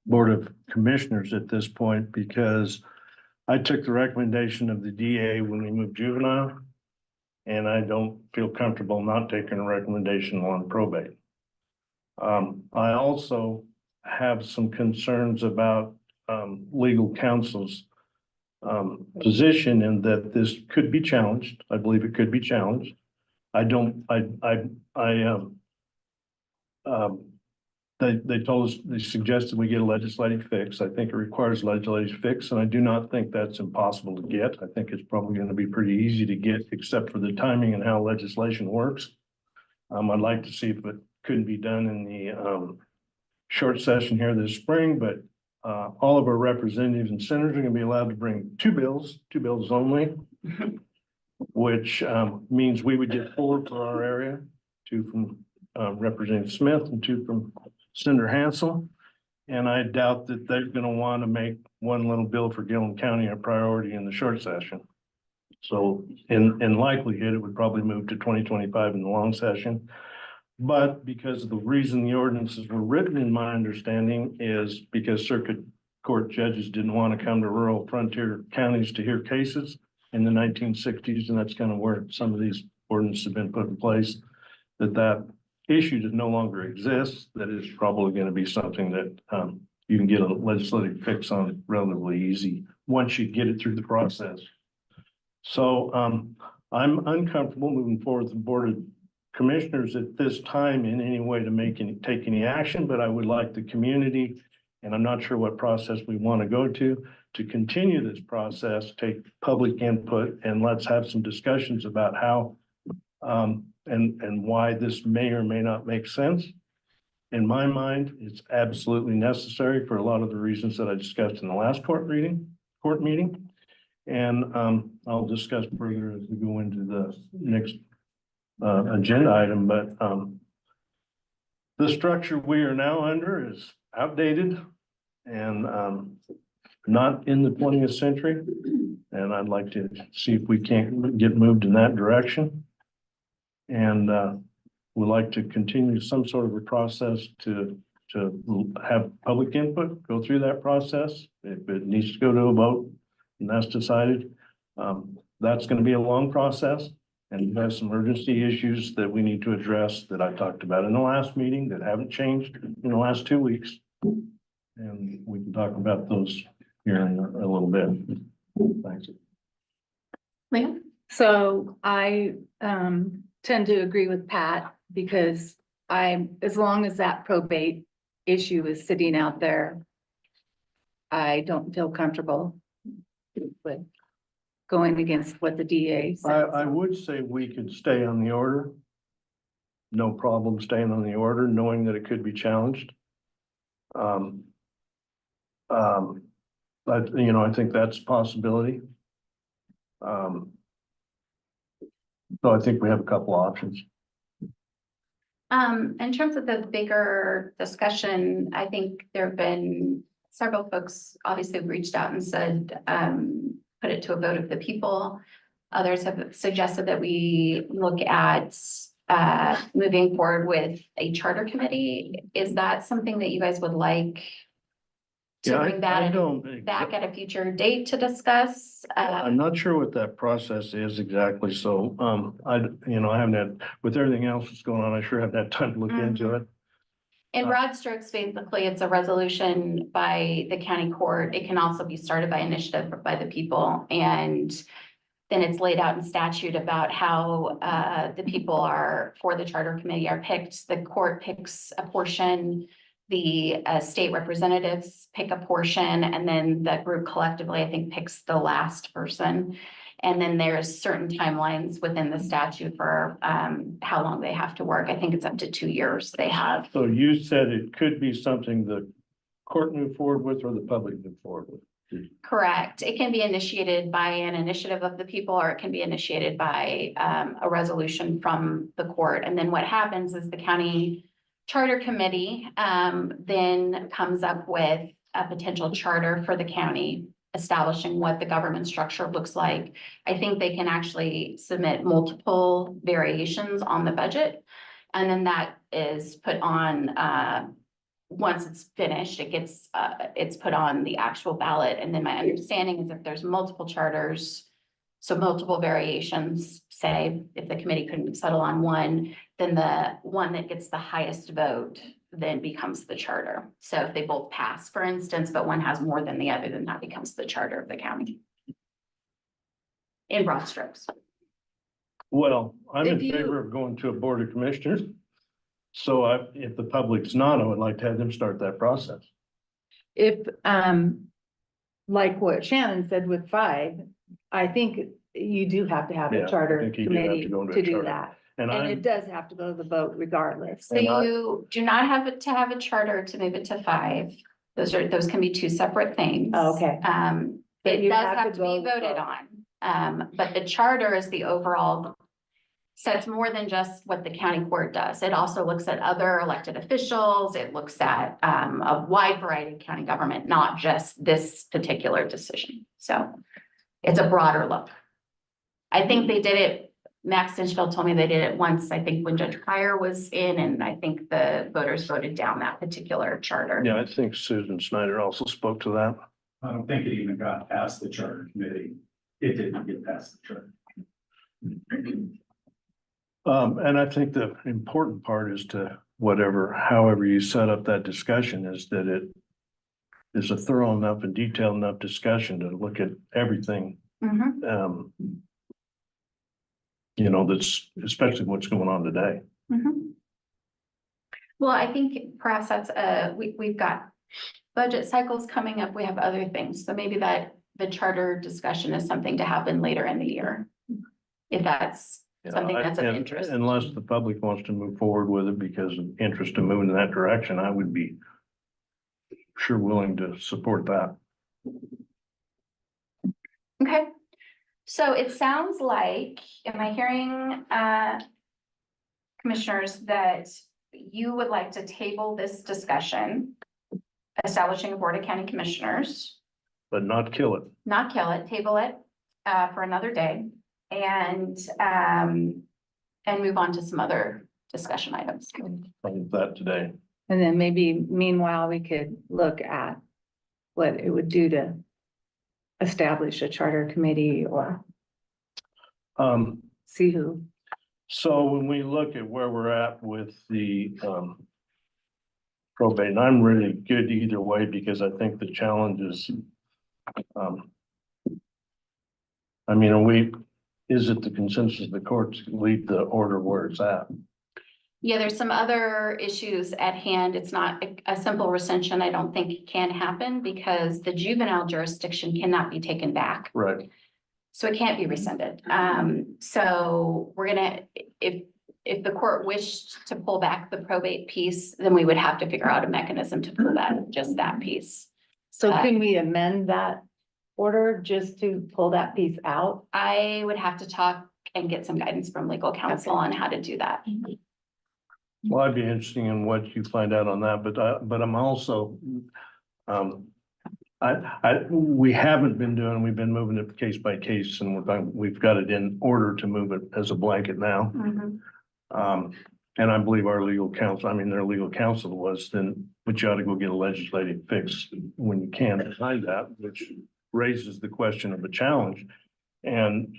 Board of Commissioners at this point because I took the recommendation of the DA when we moved juvenile, and I don't feel comfortable not taking a recommendation on probate. I also have some concerns about legal counsel's position in that this could be challenged. I believe it could be challenged. They told us, they suggested we get a legislative fix. I think it requires legislative fix, and I do not think that's impossible to get. I think it's probably going to be pretty easy to get, except for the timing and how legislation works. I'd like to see if it couldn't be done in the short session here this spring, but all of our representatives and senators are going to be allowed to bring two bills only, which means we would get 4 for our area, 2 from Representative Smith and 2 from Senator Hansel. And I doubt that they're going to want to make one little bill for Gillum County a priority in the short session. So in likelihood, it would probably move to 2025 in the long session. But because of the reason the ordinances were written, in my understanding, is because circuit court judges didn't want to come to rural frontier counties to hear cases in the 1960s. And that's kind of where some of these ordinances have been put in place, that issue that no longer exists, that is probably going to be something that you can get a legislative fix on relatively easy once you get it through the process. So I'm uncomfortable moving forward with the Board of Commissioners at this time in any way to take any action, but I would like the community, and I'm not sure what process we want to go to continue this process, take public input, and let's have some discussions about how and why this may or may not make sense. In my mind, it's absolutely necessary for a lot of the reasons that I discussed in the last court meeting. And I'll discuss further as we go into the next agenda item, but the structure we are now under is outdated and not in the 20th century. And I'd like to see if we can't get moved in that direction. And we'd like to continue some sort of a process to have public input, go through that process. If it needs to go to a vote and that's decided, that's going to be a long process. And we have some urgency issues that we need to address that I talked about in the last meeting that haven't changed in the last 2 weeks. And we can talk about those here in a little bit. Thanks. Leah? So I tend to agree with Pat because as long as that probate issue is sitting out there, I don't feel comfortable with going against what the DA says. I would say we could stay on the order. No problem staying on the order, knowing that it could be challenged. But, you know, I think that's a possibility. So I think we have a couple options. In terms of the bigger discussion, I think there have been several folks obviously have reached out and said, put it to a vote of the people. Others have suggested that we look at moving forward with a charter committee. Is that something that you guys would like to Yeah, bring I that don't. back at a future date to discuss? I'm not sure what that process is exactly, so, I haven't had, with everything else that's going on, I sure haven't had time to look into it. In broad strokes, basically, it's a resolution by the county court. It can also be started by initiative by the people. And then it's laid out in statute about how the people are, for the charter committee are picked. The court picks a portion, the state representatives pick a portion, and then the group collectively, I think, picks the last person. And then there's certain timelines within the statute for how long they have to work. I think it's up to 2 years they have. So you said it could be something the court move forward with or the public move forward with? Correct. It can be initiated by an initiative of the people, or it can be initiated by a resolution from the court. And then what happens is the county charter committee then comes up with a potential charter for the county, establishing what the government structure looks like. I think they can actually submit multiple variations on the budget. And then that is put on, once it's finished, it's put on the actual ballot. And then my understanding is if there's multiple charters, so multiple variations, say if the committee couldn't settle on one, then the one that gets the highest vote then becomes the charter. So if they both pass, for instance, but one has more than the other, then that becomes the charter of the county. In broad strokes. Well, I'm in If you- favor of going to a board of commissioners. So if the public's not, I would like to have them start that process. If, like what Shannon said with 5, I think you do have to have Yeah, a I charter think you do have committee to go into a to do charter. that. And And it I'm, does have to go to the vote regardless. So you do not have to have a charter to move it to 5. Those can be 2 separate things. Oh, okay. But It you does have have to to be go voted vote. on. But the charter is the overall, sets more than just what the county court does. It also looks at other elected officials. It looks at a wide variety of county government, not just this particular decision. So it's a broader look. I think they did it, Max Stinchfield told me they did it once, I think when Judge Pryor was in, and I think the voters voted down that particular charter. yeah, I think Susan Snyder also spoke to that. I don't think it even got past the charter committee. It didn't get past the charter. And I think the important part is to however you set up that discussion is that it is a thorough enough and detailed enough discussion to look at everything. Mhm, That's especially what's going on today. mhm. Well, I think perhaps that's, we've got budget cycles coming up. We have other things. So maybe that the charter discussion is something to happen later in the year. If that's something that's of And interest. unless the public wants to move forward with it because of interest in moving in that direction, I would be sure willing to support that. Okay, so it sounds like, am I hearing, commissioners, that you would like to table this discussion, establishing a board of county commissioners, But not kill it. not kill it, table it, for another day, and move on to some other discussion items. On that today. And then maybe meanwhile, we could look at what it would do to establish a charter committee or see who. So when we look at where we're at with the probate, and I'm really good either way because I think the challenge is, is it the consensus of the court to leave the order where it's at? Yeah, there's some other issues at hand. It's not a simple rescission. I don't think can happen because the juvenile jurisdiction cannot be taken back. Right. So it can't be rescinded. So we're gonna, if the court wished to pull back the probate piece, then we would have to figure out a mechanism to pull that, just that piece. So can we amend that order just to pull that piece out? I would have to talk and get some guidance from legal counsel on how to do that. Well, I'd be interested in what you find out on that, but I'm also, we haven't been doing, we've been moving it case by case and we've got it in order to move it as a blanket now. And I believe our legal counsel, I mean, their legal counsel was then, but you ought to go get a legislative fix when you can decide that, which raises the question of a challenge. And,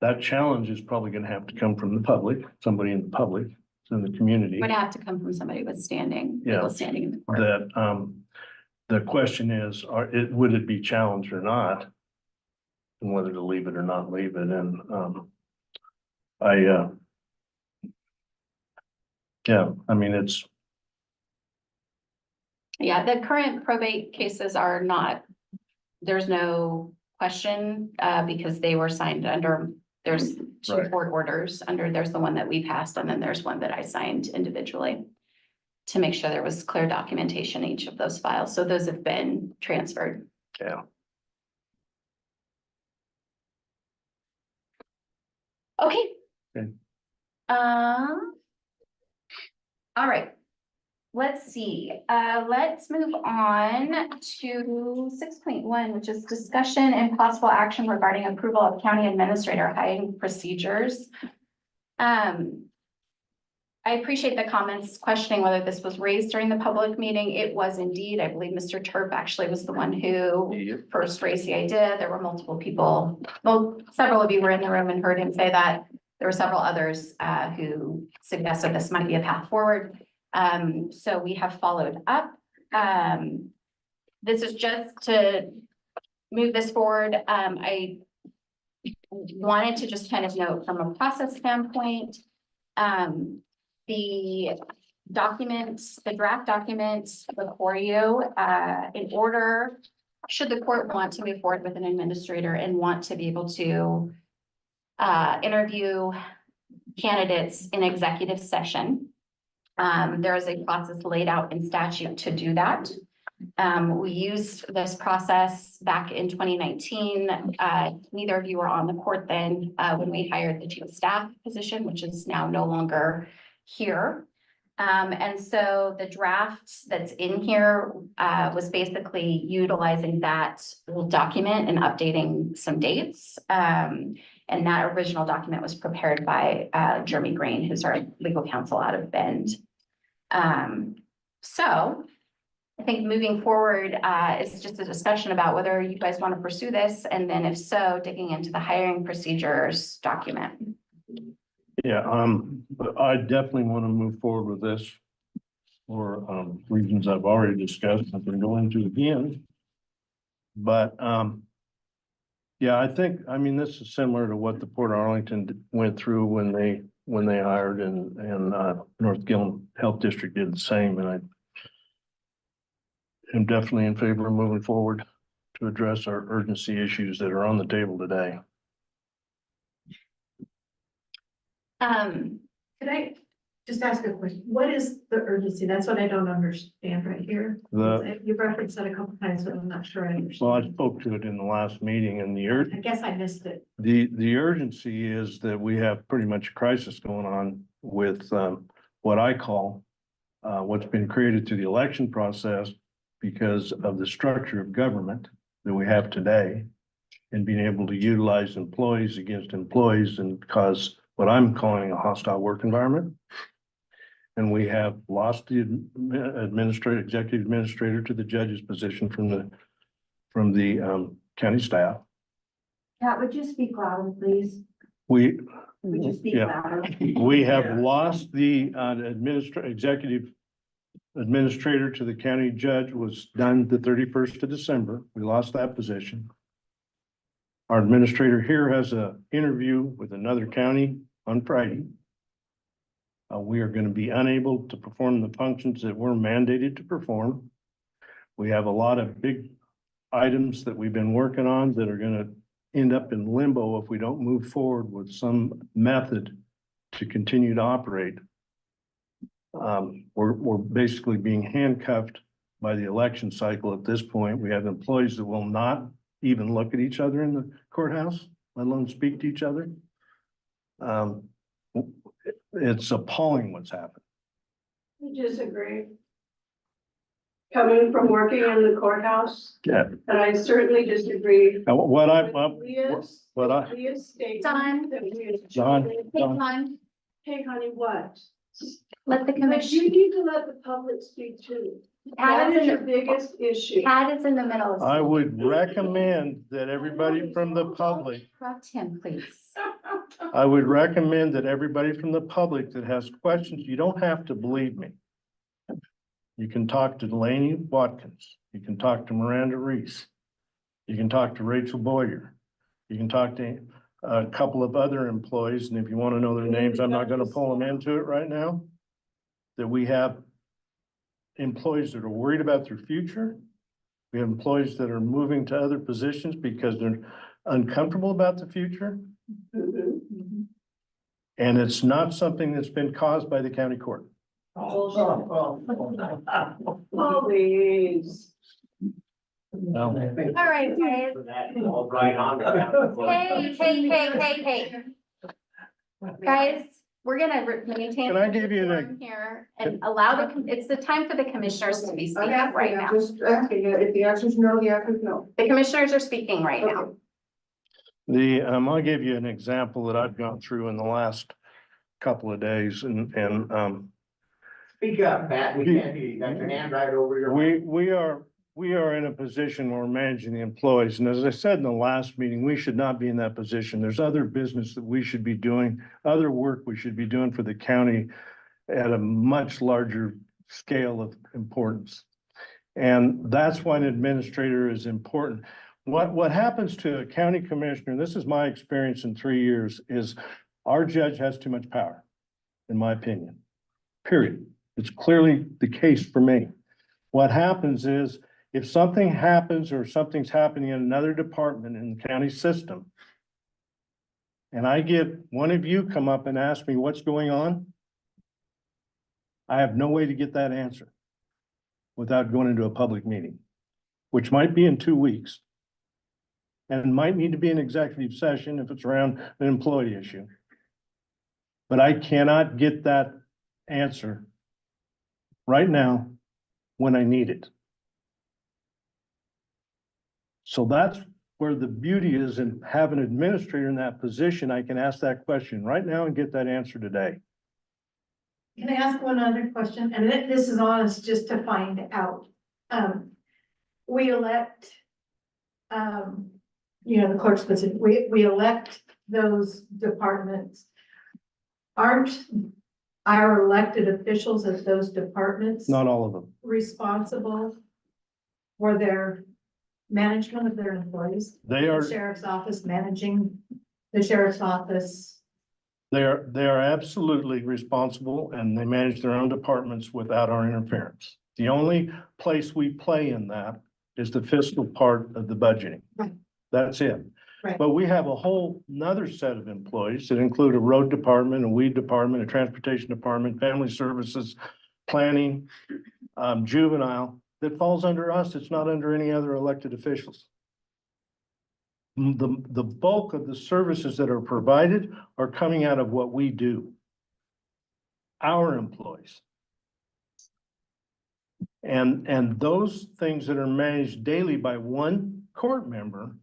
that challenge is probably gonna have to come from the public, somebody in the public. In the community, Would have to come from somebody with standing, Yeah. legal standing in the court. that, the question is, would it be challenged or not? And whether to leave it or not leave it, and, yeah, I mean, it's, Yeah, the current probate cases are not, there's no question, because they were signed under, there's two Right. court orders under, there's the one that we passed, and then there's one that I signed individually to make sure there was clear documentation in each of those files. So those have been transferred. yeah. Okay. Okay. All right. Let's see, let's move on to 6.1, which is discussion and possible action regarding approval of county administrator hiring procedures. I appreciate the comments questioning whether this was raised during the public meeting. It was indeed. I believe Mr. Turp actually was the one who first raised the idea. There were multiple people, well, several of you were in the room and heard him say that. There were several others who suggested this might be a path forward. So we have followed up. This is just to move this forward. I wanted to just kind of note from a process standpoint, the documents, the draft documents before you, in order, should the court want to move forward with an administrator and want to be able to interview candidates in executive session. There is a process laid out in statute to do that. We used this process back in 2019. Neither of you were on the court then when we hired the chief of staff position, which is now no longer here. And so the draft that's in here was basically utilizing that document and updating some dates. And that original document was prepared by Jeremy Green, who's our legal counsel out of Bend. So I think moving forward is just a discussion about whether you guys want to pursue this, and then if so, digging into the hiring procedures document. Yeah, but I definitely want to move forward with this for reasons I've already discussed. I'm going to go into again. But yeah, I mean, this is similar to what the Port Arlington went through when they hired, and North Gillum Health District did the same, and I am definitely in favor of moving forward to address our urgency issues that are on the table today. Could I just ask a question? What is the urgency? That's what I don't understand right here. You referenced that a couple times, but I'm not sure I understand. Well, I spoke to it in the last meeting, and I guess I missed it. the urgency is that we have pretty much a crisis going on with what I call what's been created through the election process because of the structure of government that we have today, and being able to utilize employees against employees and cause what I'm calling a hostile work environment. And we have lost the executive administrator to the judge's position from the county staff. Yeah, would you speak louder, please? Would you speak louder? We have lost the executive administrator to the county judge, was done the 31st of December. We lost that position. Our administrator here has an interview with another county on Friday. We are going to be unable to perform the functions that we're mandated to perform. We have a lot of big items that we've been working on that are going to end up in limbo if we don't move forward with some method to continue to operate. We're basically being handcuffed by the election cycle at this point. We have employees that will not even look at each other in the courthouse, let alone speak to each other. It's appalling what's happened. I disagree. Coming from working in the courthouse, Yeah. and I certainly disagree. What I, Leah's statement Don. that we- Don, Don, Hey, honey, what? let the But commission, you need to let the public speak too. That is your biggest issue. Pat is in the middle of. I would recommend that everybody from the public, Interrupt him, please. I would recommend that everybody from the public that has questions, you don't have to believe me. You can talk to Delaney Watkins. You can talk to Miranda Reese. You can talk to Rachel Boyer. You can talk to a couple of other employees, and if you want to know their names, I'm not gonna pull them into it right now. That we have employees that are worried about their future. We have employees that are moving to other positions because they're uncomfortable about the future. Mhm. And it's not something that's been caused by the county court. Please. No. All right, guys. Hey. Guys, we're gonna maintain. Can I give you form here and allow it's the time for the commissioners to be speaking I'm right asking, now. I'm just asking you, if the answer's no, the answer's no. The commissioners are speaking right now. I'll give you an example that I've gone through in the last couple of days and, Speak up, Pat, we can't hear you, got your hand right over your. we are in a position where we're managing the employees. And as I said in the last meeting, we should not be in that position. There's other business that we should be doing, other work we should be doing for the county at a much larger scale of importance. And that's why an administrator is important. What happens to a county commissioner, and this is my experience in 3 years, is our judge has too much power, in my opinion, period. It's clearly the case for me. What happens is if something happens or something's happening in another department in the county system, and I get one of you come up and ask me what's going on, I have no way to get that answer without going into a public meeting, which might be in 2 weeks. And might need to be an executive session if it's around an employee issue. But I cannot get that answer right now when I need it. So that's where the beauty is in having an administrator in that position. I can ask that question right now and get that answer today. Can I ask one other question? And this is honest, just to find out. We elect, the clerk's position, we elect those departments. Aren't our elected officials of those departments Not all of them. responsible for their management of their employees? They are, The sheriff's office managing the sheriff's office. they are absolutely responsible and they manage their own departments without our interference. The only place we play in that is the fiscal part of the budgeting. Right. That's it. Right. But we have a whole nother set of employees that include a road department, a weed department, a transportation department, family services, planning, juvenile, that falls under us. It's not under any other elected officials. The bulk of the services that are provided are coming out of what we do. Our employees. And those things that are managed daily by one court member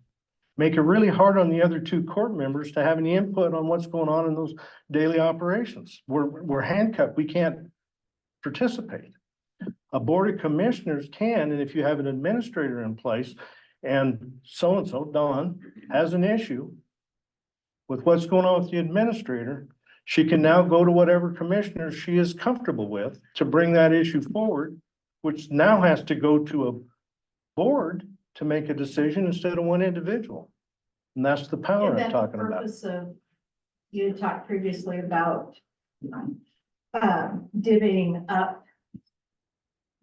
make it really hard on the other 2 court members to have any input on what's going on in those daily operations. We're handcuffed. We can't participate. A board of commissioners can, and if you have an administrator in place and so-and-so, Dawn, has an issue with what's going on with the administrator, she can now go to whatever commissioner she is comfortable with to bring that issue forward, which now has to go to a board to make a decision instead of one individual. And that's the power And I'm then the talking about. purpose of, you had talked previously about divvying up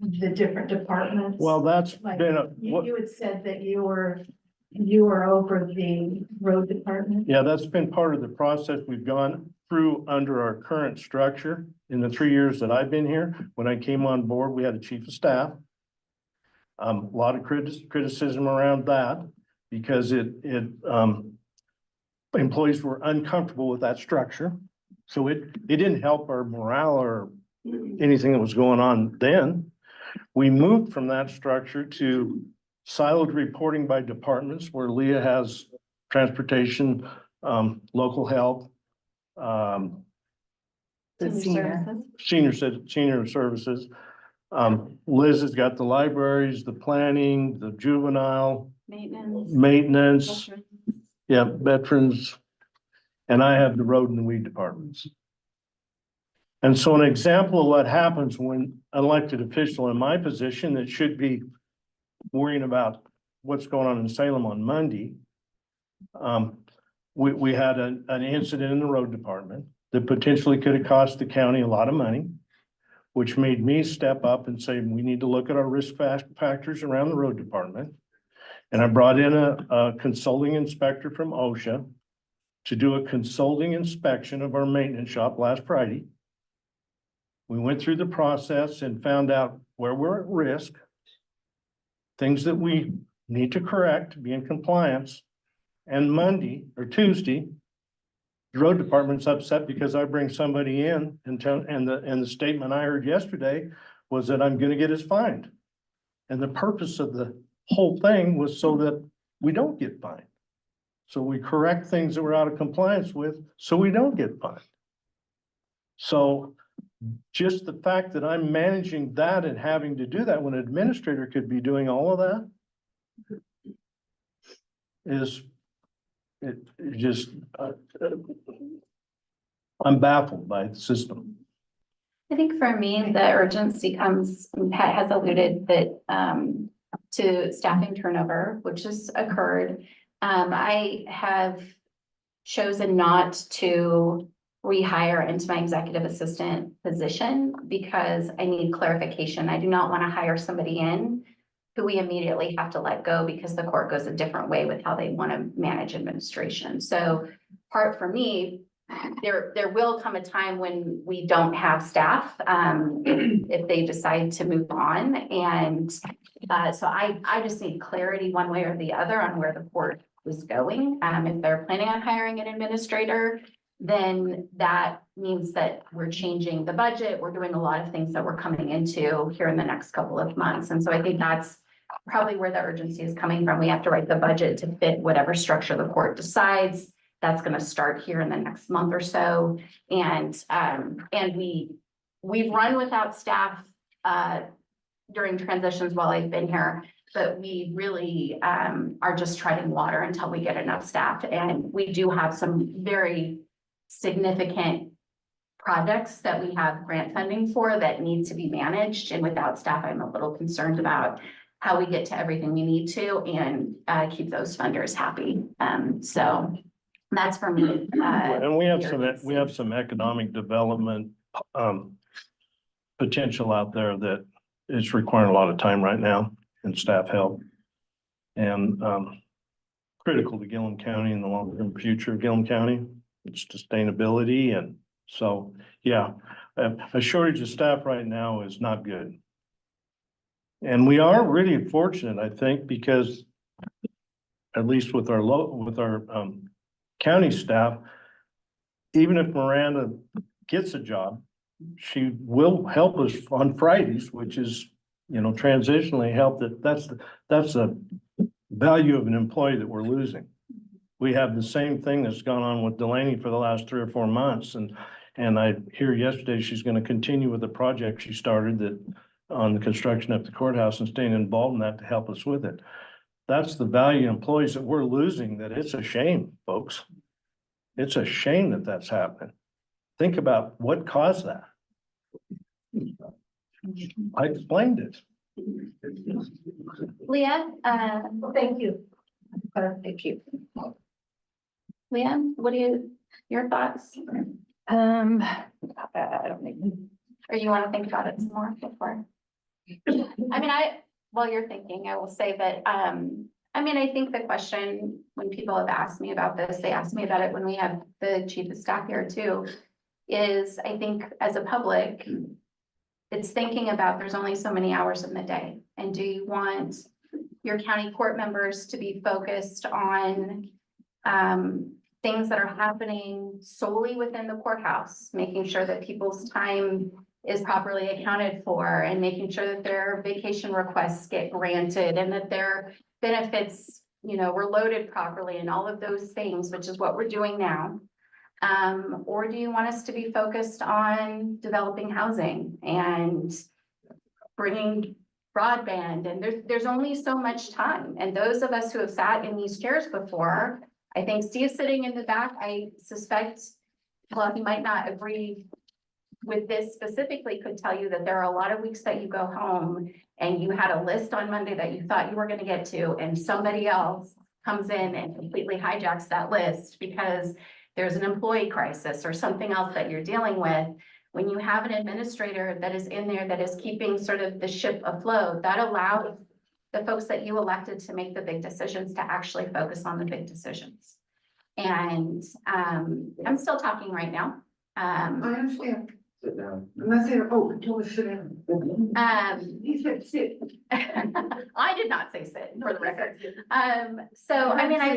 the different departments. Well, that's Like, been a, you had said that you were over the road department. yeah, that's been part of the process we've gone through under our current structure. In the 3 years that I've been here, when I came on board, we had a chief of staff. A lot of criticism around that because employees were uncomfortable with that structure. So it didn't help our morale or anything that was going on then. We moved from that structure to siloed reporting by departments where Leah has transportation, local health, senior services. Liz has got the libraries, the planning, the juvenile, maintenance, yeah, veterans. And I have the road and the weed departments. And so an example of what happens when an elected official in my position that should be worrying about what's going on in Salem on Monday. We had an incident in the road department that potentially could have cost the county a lot of money, which made me step up and say, we need to look at our risk factors around the road department. And I brought in a consulting inspector from OSHA to do a consulting inspection of our maintenance shop last Friday. We went through the process and found out where we're at risk, things that we need to correct to be in compliance. And Monday or Tuesday, the road department's upset because I bring somebody in and the statement I heard yesterday was that I'm gonna get us fined. And the purpose of the whole thing was so that we don't get fined. So we correct things that we're out of compliance with, so we don't get fined. So just the fact that I'm managing that and having to do that when an administrator could be doing all of that is, I'm baffled by the system. I think for me, the urgency comes, and Pat has alluded that, to staffing turnover, which has occurred. I have chosen not to rehire into my executive assistant position because I need clarification. I do not want to hire somebody in who we immediately have to let go because the court goes a different way with how they want to manage administration. So part for me, there will come a time when we don't have staff, if they decide to move on. And so I just need clarity one way or the other on where the court is going. If they're planning on hiring an administrator, then that means that we're changing the budget. We're doing a lot of things that we're coming into here in the next couple of months. And so I think that's probably where the urgency is coming from. We have to write the budget to fit whatever structure the court decides. That's going to start here in the next month or so. And we've run without staff during transitions while I've been here, but we really are just treading water until we get enough staff. And we do have some very significant projects that we have grant funding for that need to be managed. And without staff, I'm a little concerned about how we get to everything we need to and keep those funders happy. So that's for me. And we have some economic development potential out there that is requiring a lot of time right now and staff help. And critical to Gillum County in the long-term future of Gillum County, it's sustainability. And so, yeah, a shortage of staff right now is not good. And we are really fortunate, I think, because at least with our county staff, even if Miranda gets a job, she will help us on Fridays, which is, transitionally help that's the value of an employee that we're losing. We have the same thing that's gone on with Delaney for the last 3 or 4 months. And I hear yesterday she's going to continue with the project she started that on the construction of the courthouse and staying involved in that to help us with it. That's the value of employees that we're losing, that it's a shame, folks. It's a shame that that's happening. Think about what caused that. I explained it. Leah, Thank you. thank you. Leanne, your thoughts? I don't even. Or you want to think about it some more before? I mean, while you're thinking, I will say that, I mean, I think the question, when people have asked me about this, they asked me about it when we have the chief of staff here too, is I think as a public, it's thinking about there's only so many hours in the day. And do you want your county court members to be focused on things that are happening solely within the courthouse, making sure that people's time is properly accounted for and making sure that their vacation requests get granted and that their benefits, were loaded properly and all of those things, which is what we're doing now. Or do you want us to be focused on developing housing and bringing broadband? And there's only so much time. And those of us who have sat in these chairs before, I think Steve sitting in the back, I suspect, well, he might not agree with this specifically, could tell you that there are a lot of weeks that you go home and you had a list on Monday that you thought you were going to get to, and somebody else comes in and completely hijacks that list because there's an employee crisis or something else that you're dealing with. When you have an administrator that is in there that is keeping sort of the ship afloat, that allows the folks that you elected to make the big decisions to actually focus on the big decisions. And I'm still talking right now. I understand. Sit down. I'm not saying, tell me to sit down. He said sit. I did not say sit, for the record. So, I mean, I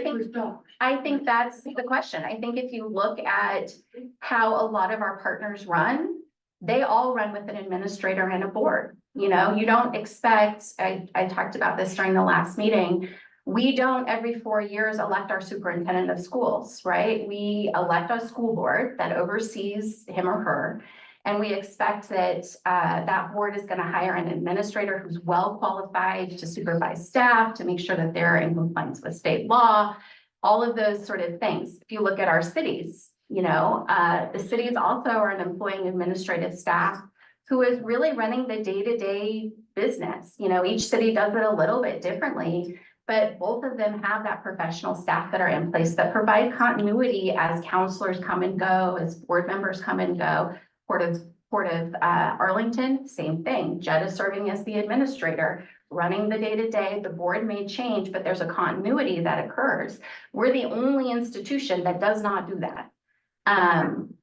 think that's the question. I think if you look at how a lot of our partners run, they all run with an administrator and a board. You don't expect, I talked about this during the last meeting. We don't every 4 years elect our superintendent of schools, right? We elect a school board that oversees him or her. And we expect that that board is going to hire an administrator who's well qualified to supervise staff, to make sure that they're in compliance with state law, all of those sort of things. If you look at our cities, the cities also are employing administrative staff who is really running the day-to-day business. Each city does it a little bit differently, but both of them have that professional staff that are in place that provide continuity as counselors come and go, as board members come and go. Port of Arlington, same thing. Jed is serving as the administrator, running the day-to-day. The board may change, but there's a continuity that occurs. We're the only institution that does not do that.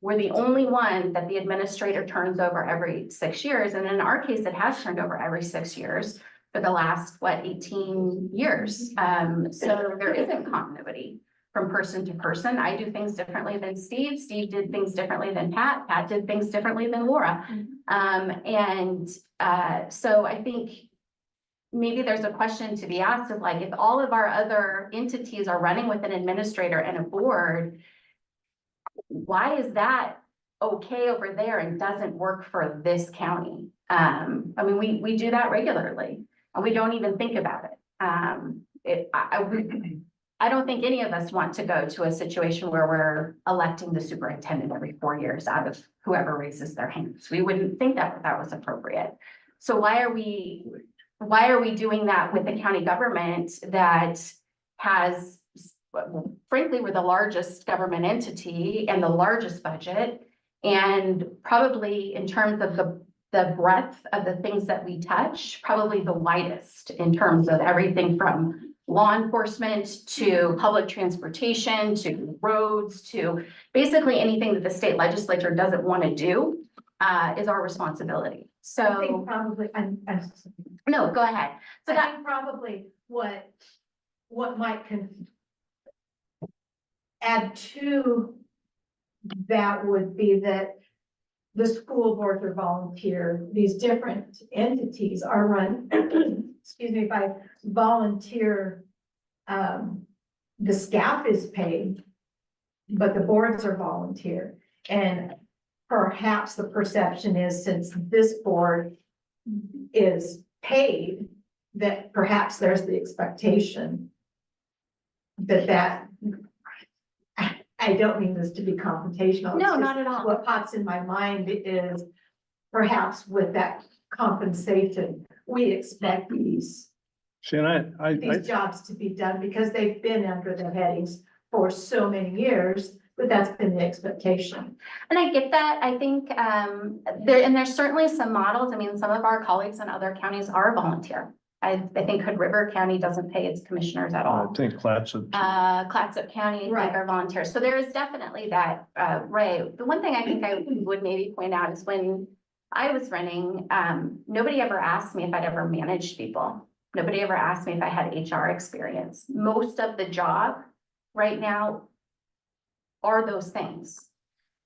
We're the only one that the administrator turns over every 6 years. And in our case, it has turned over every 6 years for the last, 18 years. So there isn't continuity from person to person. I do things differently than Steve. Steve did things differently than Pat. Pat did things differently than Laura. So I think maybe there's a question to be asked of if all of our other entities are running with an administrator and a board, why is that okay over there and doesn't work for this county? I mean, we do that regularly and we don't even think about it. I don't think any of us want to go to a situation where we're electing the superintendent every 4 years out of whoever raises their hands. We wouldn't think that was appropriate. So why are we doing that with the county government that has, frankly, we're the largest government entity and the largest budget, and probably in terms of the breadth of the things that we touch, probably the widest in terms of everything from law enforcement to public transportation to roads to basically anything that the state legislature doesn't want to do is our responsibility. So I think probably, no, go ahead. So I think probably what might add to that would be that the school boards are volunteer. These different entities are run, excuse me, by volunteer. The staff is paid, but the boards are volunteer. And perhaps the perception is, since this board is paid, that perhaps there's the expectation that I don't mean this to be confrontational. No, It's not just at all. What pops in my mind is perhaps with that compensation, we expect these See, and jobs to be done because they've been under the headings for so many years, but that's been the expectation. And I get that. I think, there's certainly some models. I mean, some of our colleagues in other counties are volunteer. I think Hood River County doesn't pay its commissioners at I all. think Clatsop. Clatsop County, I think Right. are volunteers. So there is definitely that, Ray. The one thing I think I would maybe point out is when I was running, nobody ever asked me if I'd ever managed people. Nobody ever asked me if I had HR experience. Most of the job right now are those things.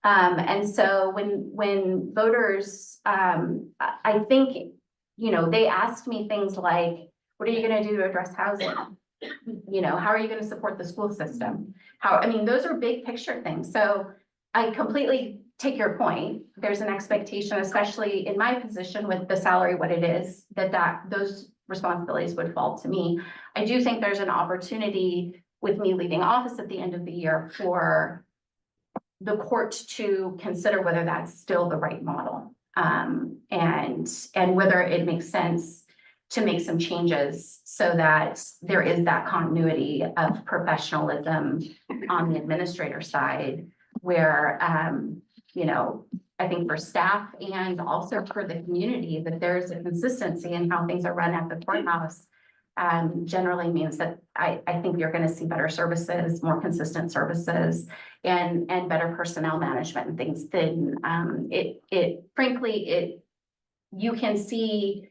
And so when voters, I think, you know, they asked me things like, what are you gonna do to address housing? You know, how are you gonna support the school system? I mean, those are big picture things. So I completely take your point. There's an expectation, especially in my position with the salary, what it is, that those responsibilities would fall to me. I do think there's an opportunity with me leaving office at the end of the year for the court to consider whether that's still the right model. And whether it makes sense to make some changes so that there is that continuity of professionalism on the administrator side where, you know, I think for staff and also for the community, that there's a consistency in how things are run at the courthouse. Generally means that I think you're gonna see better services, more consistent services, and better personnel management and things. Then, frankly, you can see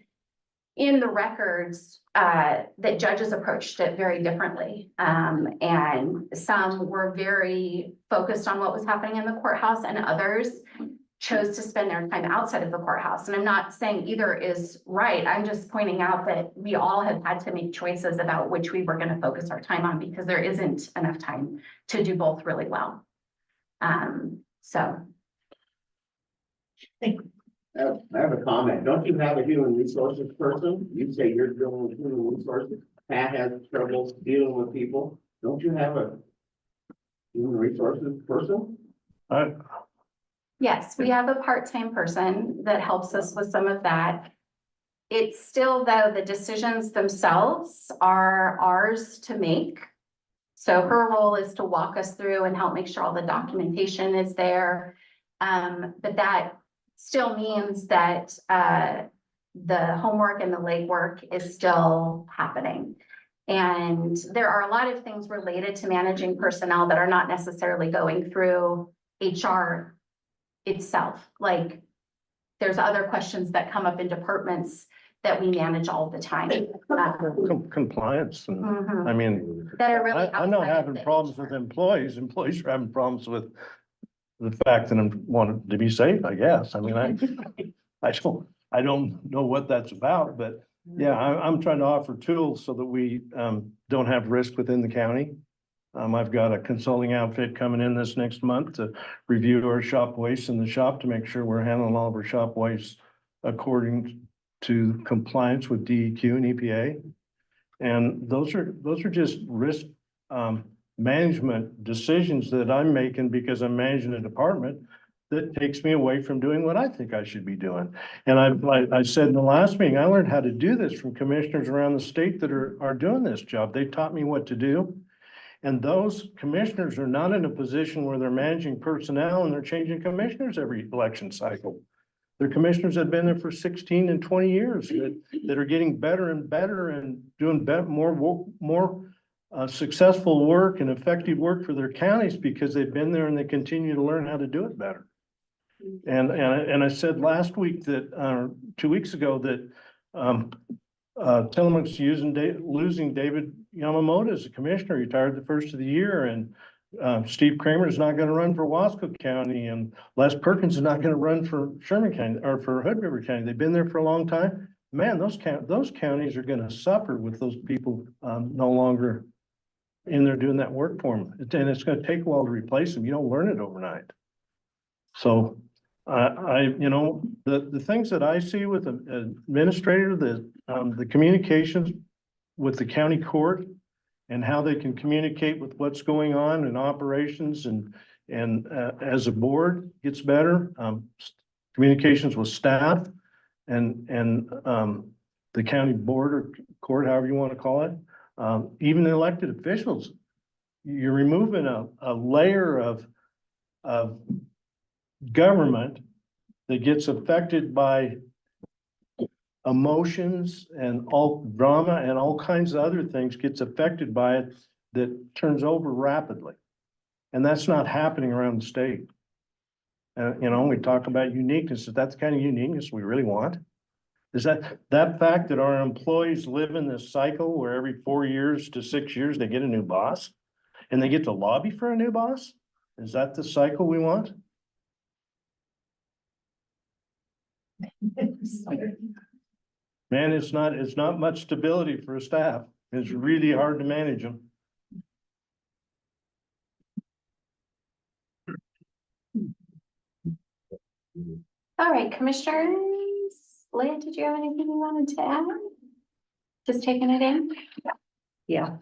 in the records, that judges approached it very differently. And some were very focused on what was happening in the courthouse, and others chose to spend their time outside of the courthouse. And I'm not saying either is right. I'm just pointing out that we all have had to make choices about which we were going to focus our time on because there isn't enough time to do both really well. So. I have a comment. Don't you have a human resources person? You say you're dealing with human resources. Pat has trouble dealing with people. Don't you have a human resources person? Yes, we have a part-time person that helps us with some of that. It's still, though, the decisions themselves are ours to make. So her role is to walk us through and help make sure all the documentation is there. But that still means that the homework and the legwork is still happening. And there are a lot of things related to managing personnel that are not necessarily going through HR itself. Like there's other questions that come up in departments that we manage all the time. Compliance and, I mean, That are really I'm not outside of having the problems with employees. Employees are having problems with the fact that I'm wanting to be safe, I guess. I mean, I don't know what that's about, but yeah, I'm trying to offer tools so that we don't have risk within the county. I've got a consulting outfit coming in this next month to review our shop waste in the shop to make sure we're handling all of our shop waste according to compliance with DEQ and EPA. And those are just risk management decisions that I'm making because I'm managing a department that takes me away from doing what I think I should be doing. And I said in the last meeting, I learned how to do this from commissioners around the state that are doing this job. They taught me what to do. And those commissioners are not in a position where they're managing personnel and they're changing commissioners every election cycle. They're commissioners that have been there for 16 and 20 years that are getting better and better and doing more successful work and effective work for their counties because they've been there and they continue to learn how to do it better. And I said last week that 2 weeks ago that Tillamook's losing David Yamamoto as a commissioner, retired the first of the year, and Steve Kramer is not going to run for Wasco County, and Les Perkins is not going to run for Sherman County or for Hood River County. They've been there for a long time. Man, those counties are going to suffer with those people no longer in there doing that work for them, and it's going to take a while to replace them. You don't learn it overnight. So the things that I see with the administrator, the communications with the county court and how they can communicate with what's going on in operations and as a board gets better, communications with staff and the county board or court, however you want to call it, even the elected officials, you're removing a layer of government that gets affected by emotions and all drama and all kinds of other things gets affected by it that turns over rapidly. And that's not happening around the state. You know, we talk about uniqueness. Is that the kind of uniqueness we really want? Is that fact that our employees live in this cycle where every 4 years to 6 years, they get a new boss and they get to lobby for a new boss? Is that the cycle we want? Man, it's not much stability for a staff. It's really hard to manage them. All right, commissioners, Leah, did you have anything you wanted to add? Just taking it in? Yeah.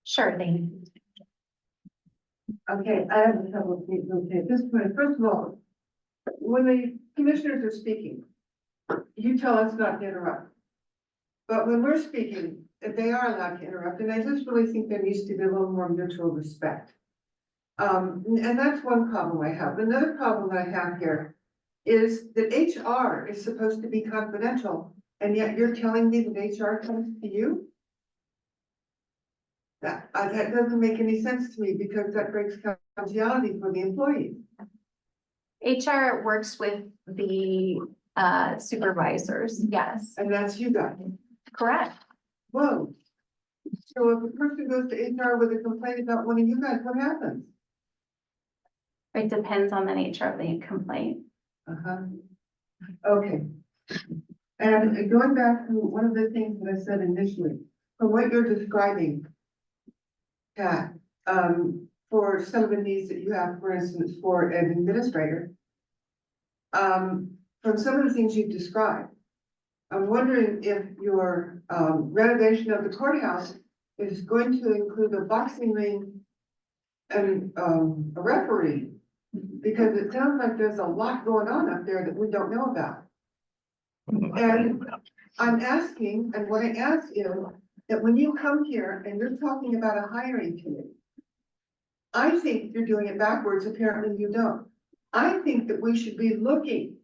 Sure thing. Okay, I have a couple of things to say at this point. First of all, when the commissioners are speaking, you tell us not to interrupt. But when we're speaking, they are allowed to interrupt, and I just really think there needs to be a little more mutual respect. And that's one problem I have. Another problem I have here is that HR is supposed to be confidential, and yet you're telling me that HR comes to you? That doesn't make any sense to me, because that breaks confidentiality for the employees. HR works with the supervisors, yes, And that's you guys. correct. Whoa. So if a person goes to HR with a complaint about one of you guys, what happens? It depends on the nature of the complaint. Uh-huh. Okay. And going back to one of the things that I said initially, from what you're describing, Pat, for some of the needs that you have, for instance, for an administrator, from some of the things you've described, I'm wondering if your renovation of the courthouse is going to include a boxing ring and a referee, because it sounds like there's a lot going on up there that we don't know about. And I'm asking, and what I ask is that when you come here and you're talking about a hiring committee, I think you're doing it backwards. Apparently you don't. I think that we should be looking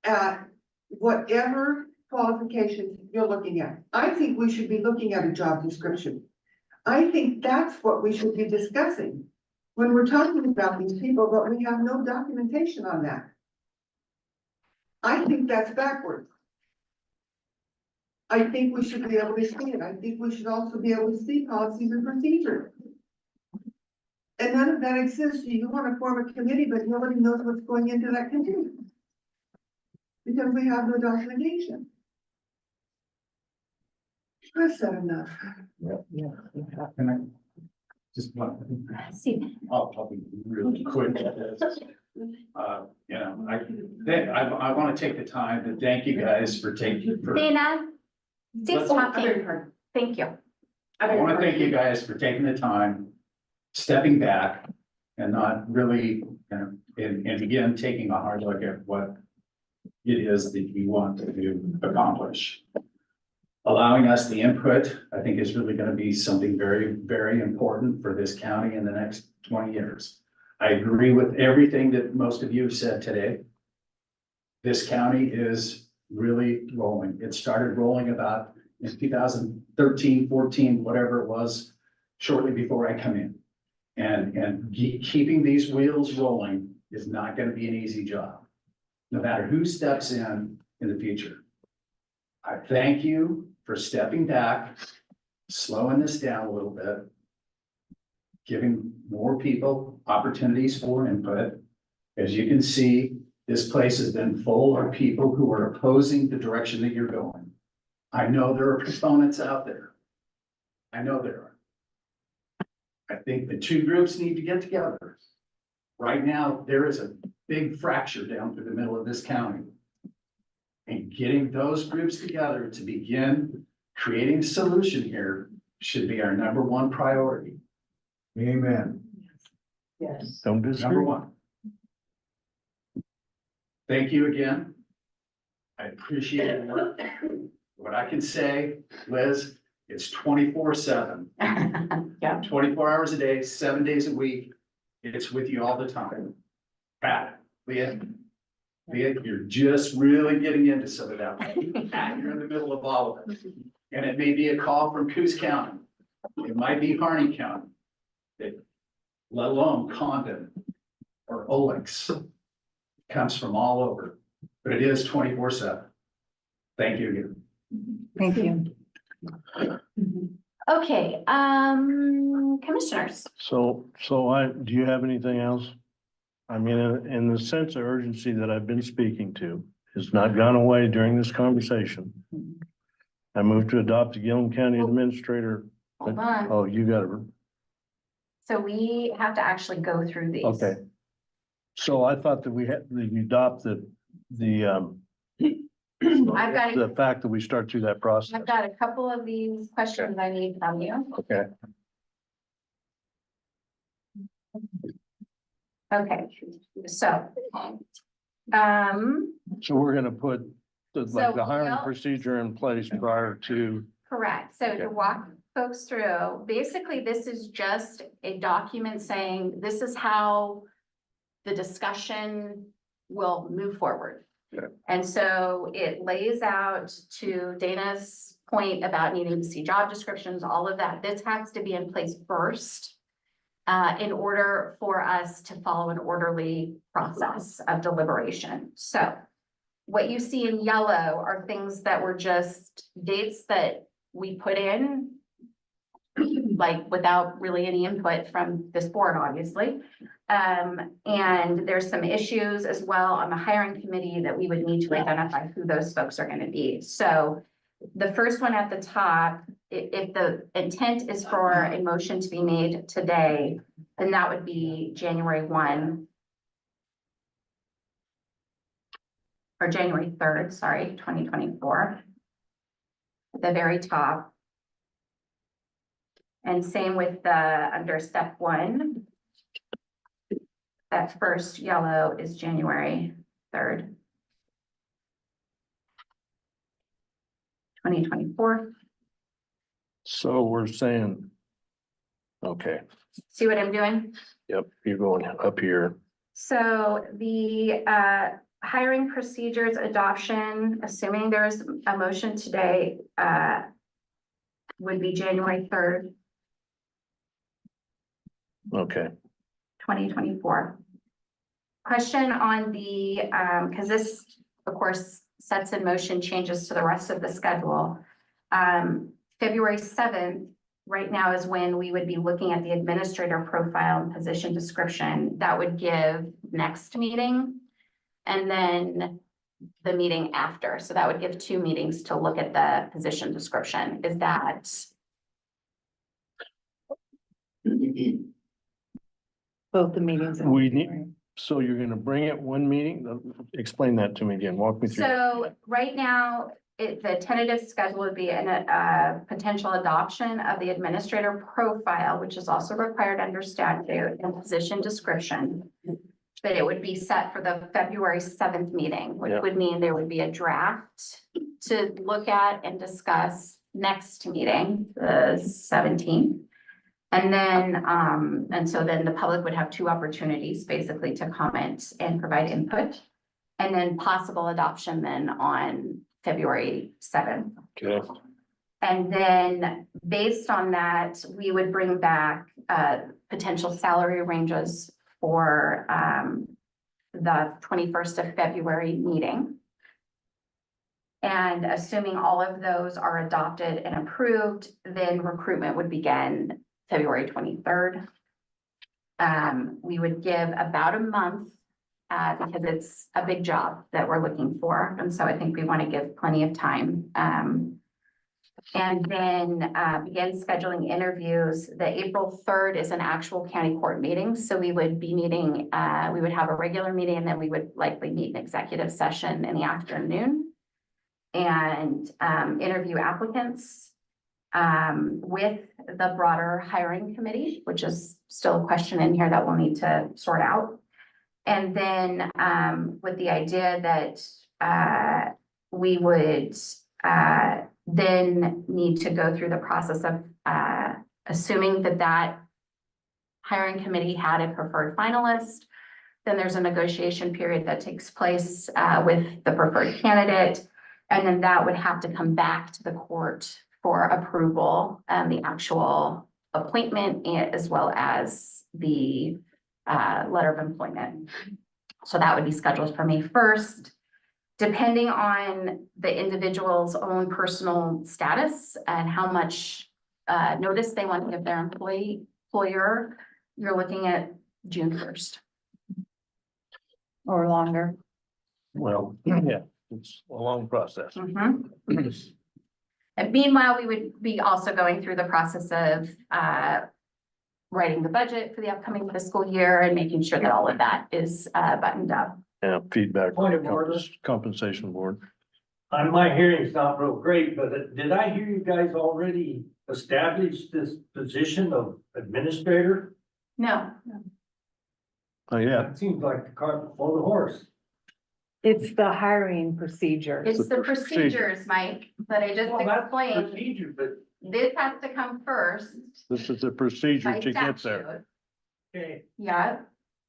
at whatever qualifications you're looking at. I think we should be looking at a job description. I think that's what we should be discussing when we're talking about these people, but we have no documentation on that. I think that's backwards. I think we should be able to see it. I think we should also be able to see policies and procedures. And none of that exists. You want to form a committee, but nobody knows what's going into that committee, because we have no documentation. I've said enough. Can I just I'll be really quick at this. You know, I want to take the time to thank you guys for taking. Dana, cease talking. Thank you. I want to thank you guys for taking the time, stepping back, and not really, and again, taking a hard look at what it is that you want to accomplish. Allowing us the input, I think, is really going to be something very, very important for this county in the next 20 years. I agree with everything that most of you have said today. This county is really rolling. It started rolling about in 2013, 14, whatever it was, shortly before I come in. And keeping these wheels rolling is not going to be an easy job, no matter who steps in the future. I thank you for stepping back, slowing this down a little bit, giving more people opportunities for input. As you can see, this place has been full of people who are opposing the direction that you're going. I know there are proponents out there. I know there are. I think the two groups need to get together. Right now, there is a big fracture down through the middle of this county. And getting those groups together to begin creating a solution here should be our #1 priority. Amen. Yes. Don't disagree. #1. Thank you again. I appreciate it. What I can say, Liz, It's 24/7, Yeah. 24 hours a day, 7 days a week. It's with you all the time. Pat, Leah, you're just really getting into some of that. Pat, you're in the middle of all of it. And it may be a call from Coos County. It might be Harney County. Let alone Condon or Olex. Comes from all over, but it is 24/7. Thank you again. Thank you. Okay, commissioners. So do you have anything else? I mean, in the sense of urgency that I've been speaking to, has not gone away during this conversation. I move to adopt the Gillum County Administrator. Hold on. Oh, you got it. So we have to actually go through these. Okay. So I thought that we had, that you adopt I've got, the fact that we start through that process. I've got a couple of these questions I need from you. Okay. Okay, so. So we're gonna put the So, hiring well- procedure in place prior to, Correct. So Okay. to walk folks through, basically, this is just a document saying this is how the discussion will move forward. Okay. And so it lays out, to Dana's point about needing to see job descriptions, all of that. This has to be in place first in order for us to follow an orderly process of deliberation. So what you see in yellow are things that were just dates that we put in, like without really any input from this board, obviously. And there's some issues as well on the hiring committee that we would need to identify who those folks are gonna be. So the first one at the top, if the intent is for a motion to be made today, then that would be January 1. Or January 3rd, sorry, 2024. At the very top. And same with the, under step 1. That first yellow is January 3rd. 2024. so we're saying, okay, See what I'm doing? yep, you're going up here. So the hiring procedures adoption, assuming there's a motion today, would be January 3rd, Okay, 2024. Question on the, because this, of course, sets in motion changes to the rest of the schedule. February 7th, right now, is when we would be looking at the administrator profile and position description. That would give next meeting. And then the meeting after. So that would give 2 meetings to look at the position description. Is that? Both the meetings. in We need- January. so you're gonna bring it one meeting? Explain that to me again, walk me through. So right now, the tentative schedule would be a potential adoption of the administrator profile, which is also required under statute, and position description. But it would be set for the February 7th meeting, which Yeah. would mean there would be a draft to look at and discuss next meeting, the 17th. And then, and so then the public would have 2 opportunities basically to comment and provide input. And then possible adoption then on February 7th. Okay, And then based on that, we would bring back potential salary ranges for the 21st of February meeting. And assuming all of those are adopted and approved, then recruitment would begin February 23rd. We would give about a month because it's a big job that we're looking for. And so I think we want to give plenty of time. And then begin scheduling interviews. The April 3rd is an actual county court meeting. So we would be meeting, we would have a regular meeting, and then we would likely meet an executive session in the afternoon. And interview applicants with the broader hiring committee, which is still a question in here that we'll need to sort out. And then with the idea that we would then need to go through the process of, assuming that that hiring committee had a preferred finalist. Then there's a negotiation period that takes place, with the preferred candidate. And then that would have to come back to the court for approval, the actual appointment as well as the, letter of employment. So that would be scheduled for May 1st. Depending on the individual's own personal status and how much notice they want to give their employer, you're looking at June 1st. Or longer. Well, yeah, it's a long process. Mm-hmm. And meanwhile, we would be also going through the process of writing the budget for the upcoming fiscal year and making sure that all of that is buttoned up. Yeah, feedback. Point of order. Compensation board. My hearing's not real great, but did I hear you guys already establish this position of administrator? No, Oh, yeah. It seems like the cart before the horse. It's the hiring procedure. it's the procedures, Mike, that I just Well, that's explained. procedure, but, This has to come first This is the procedure by to get there. statute. okay, Yeah.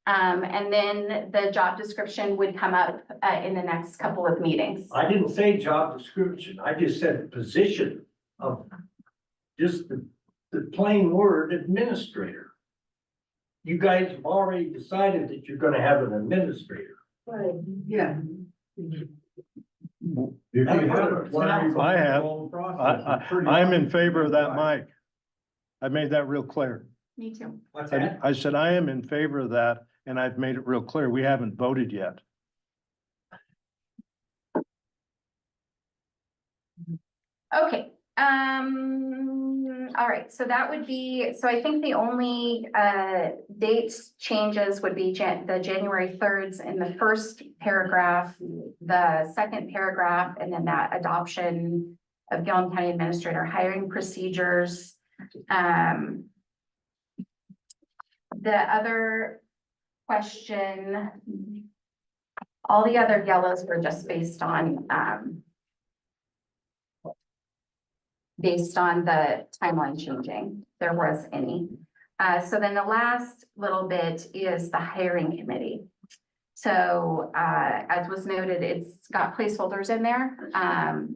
And then the job description would come up in the next couple of meetings. I didn't say job description, I just said position of just the plain word administrator. You guys have already decided that you're gonna have an administrator. Right. Yeah. I have. I'm in favor of that, Mike. I made that real clear. Me too. What's that? I said I am in favor of that, and I've made it real clear. We haven't voted yet. Okay, all right, so that would be, so I think the only dates changes would be the January 3rd in the first paragraph, the second paragraph, and then that adoption of Gillum County Administrator hiring procedures. The other question, all the other yellows were just based on the timeline changing, there was any. So then the last little bit is the hiring committee. So as was noted, it's got placeholders in there. I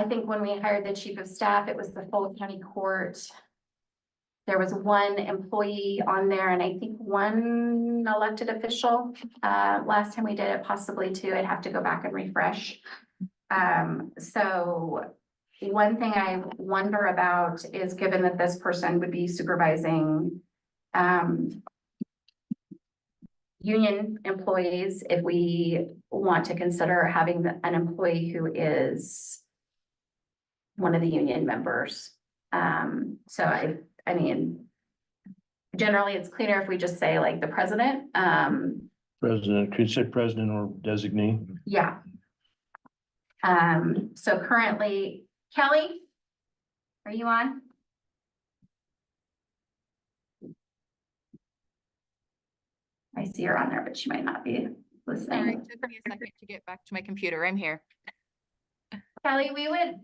think when we hired the chief of staff, it was the full county court. There was one employee on there and I think one elected official. Last time we did it, possibly two. I'd have to go back and refresh. So one thing I wonder about is, given that this person would be supervising union employees, if we want to consider having an employee who is one of the union members. So I mean, generally it's cleaner if we just say like the president. President, could you say president or designee? Yeah. So currently, Kelly, are you on? I see her on there, but she might not be Sorry, listening. it took me a second to get back to my computer. I'm here. Kelly, we would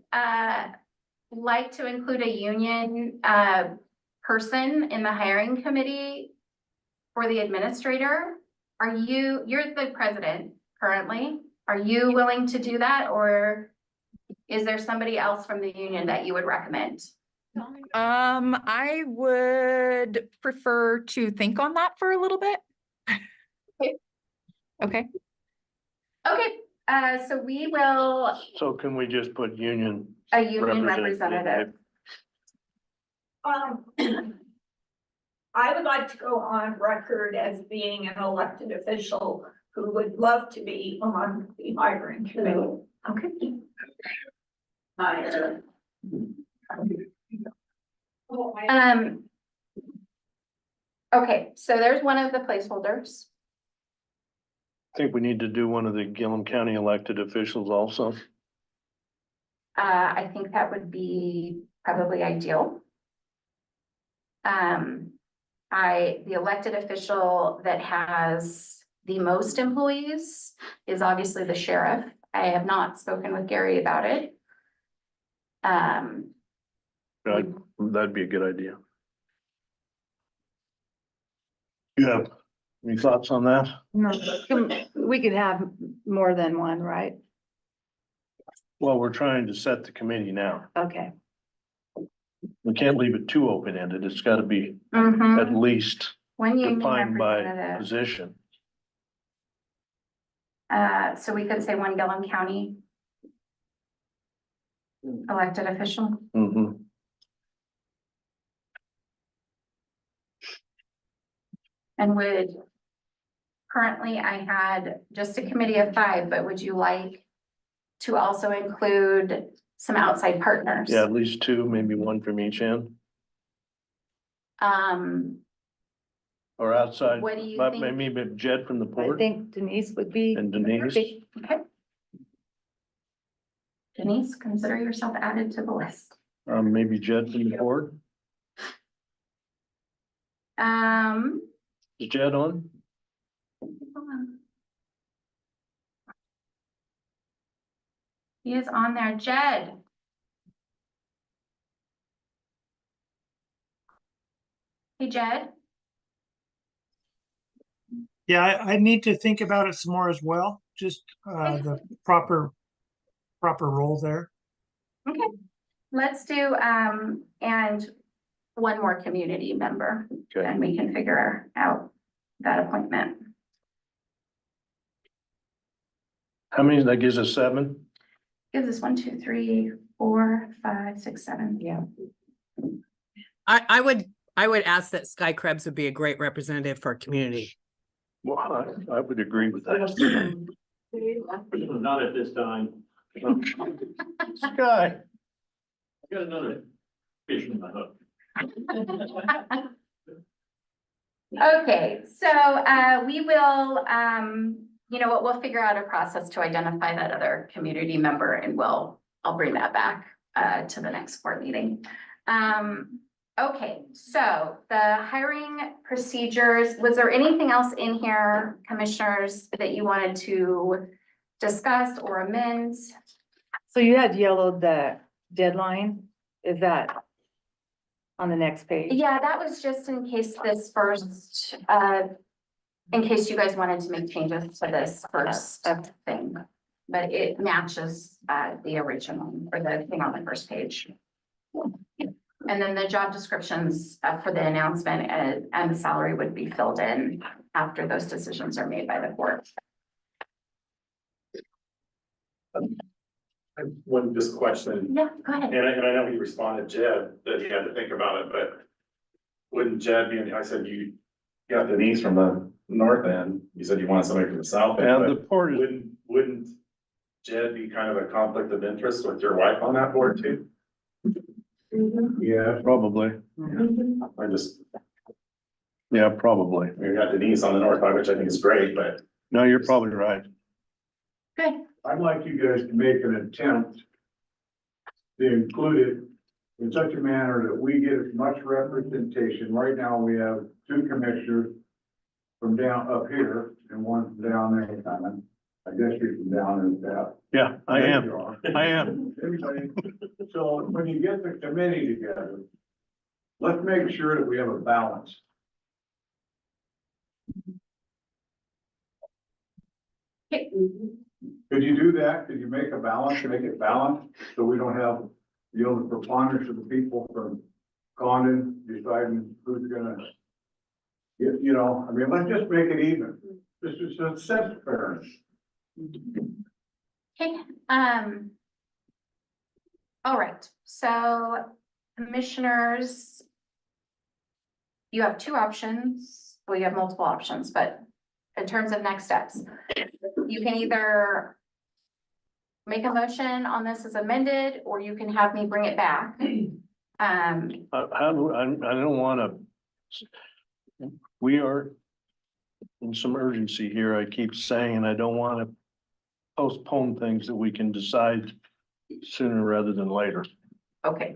like to include a union person in the hiring committee for the administrator. You're the president currently. Are you willing to do that, or is there somebody else from the union that you would recommend? I would prefer to think on that for a little bit. Okay. Okay. Okay, so we will, So can we just put union? a union representative. I would like to go on record as being an elected official who would love to be on the hiring committee. Okay. Okay, so there's one of the placeholders. I think we need to do one of the Gillum County elected officials also. I think that would be probably ideal. The elected official that has the most employees is obviously the sheriff. I have not spoken with Gary about it. That'd be a good idea. You have any thoughts on that? No, we could have more than one, right? Well, we're trying to set the committee now. Okay. We can't leave it too open-ended. It's gotta be at Mhm. least One union defined by representative. position. So we could say one Gillum County elected official. Mhm. And currently I had just a committee of 5, but would you like to also include some outside partners? Yeah, at least 2, maybe 1 from each end or outside, What do you but think? maybe Jed from the I port think Denise would be. and Denise. Okay. Denise, consider yourself added to the list. Maybe Jed from the port. Is Jed on? Hold on. He is on there, Jed. Hey, Jed. Yeah, I need to think about it some more as well, just the proper role there. Okay, let's do, and one more community member, Okay. and we can figure out that appointment. How many, that gives us 7? Gives us 1, 2, 3, 4, 5, 6, 7. Yeah. I would ask that Sky Krebs would be a great representative for our community. Well, I would agree with that. Not at this time. Sky. I got another fish in my hook. Okay, so, we will, you know what, we'll figure out a process to identify that other community member and I'll bring that back, to the next board meeting. Okay, so the hiring procedures, was there anything else in here, commissioners, that you wanted to discuss or amend? So you had yellowed the deadline, is that on the next page? Yeah, that was just in case this first, in case you guys wanted to make changes to this first thing. But it matches, the original or the thing on the first page. And then the job descriptions for the announcement and the salary would be filled in after those decisions are made by the board. One just question, Yeah, go ahead. and I know he responded, Jed, that he had to think about it, but wouldn't Jed be, I said you got Denise from the north end, you said you wanted somebody from the south end. And but the port is, Wouldn't Jed be kind of a conflict of interest with your wife on that board too? yeah, probably. I just, Yeah, probably. we got Denise on the north side, which I think is great, but No, you're probably right. Good. I'd like you guys to make an attempt to include it in such a manner that we get as much representation. Right now, we have 2 commissioners from down up here and 1 from down there coming. I guess you're from down in that. Yeah, I am. You are. I am. So when you get the committee together, let's make sure that we have a balance. Could you do that? Could you make a balance, make it balanced, so we don't have, you know, the preponderance of the people from Condon deciding who's gonna you know, I mean, let's just make it even. This is a sense of fairness. Okay, all right, so commissioners, you have 2 options, well, you have multiple options, but in terms of next steps, you can either make a motion on this as amended, or you can have me bring it back. I don't wanna. We are in some urgency here, I keep saying, and I don't wanna postpone things that we can decide sooner rather than later. Okay,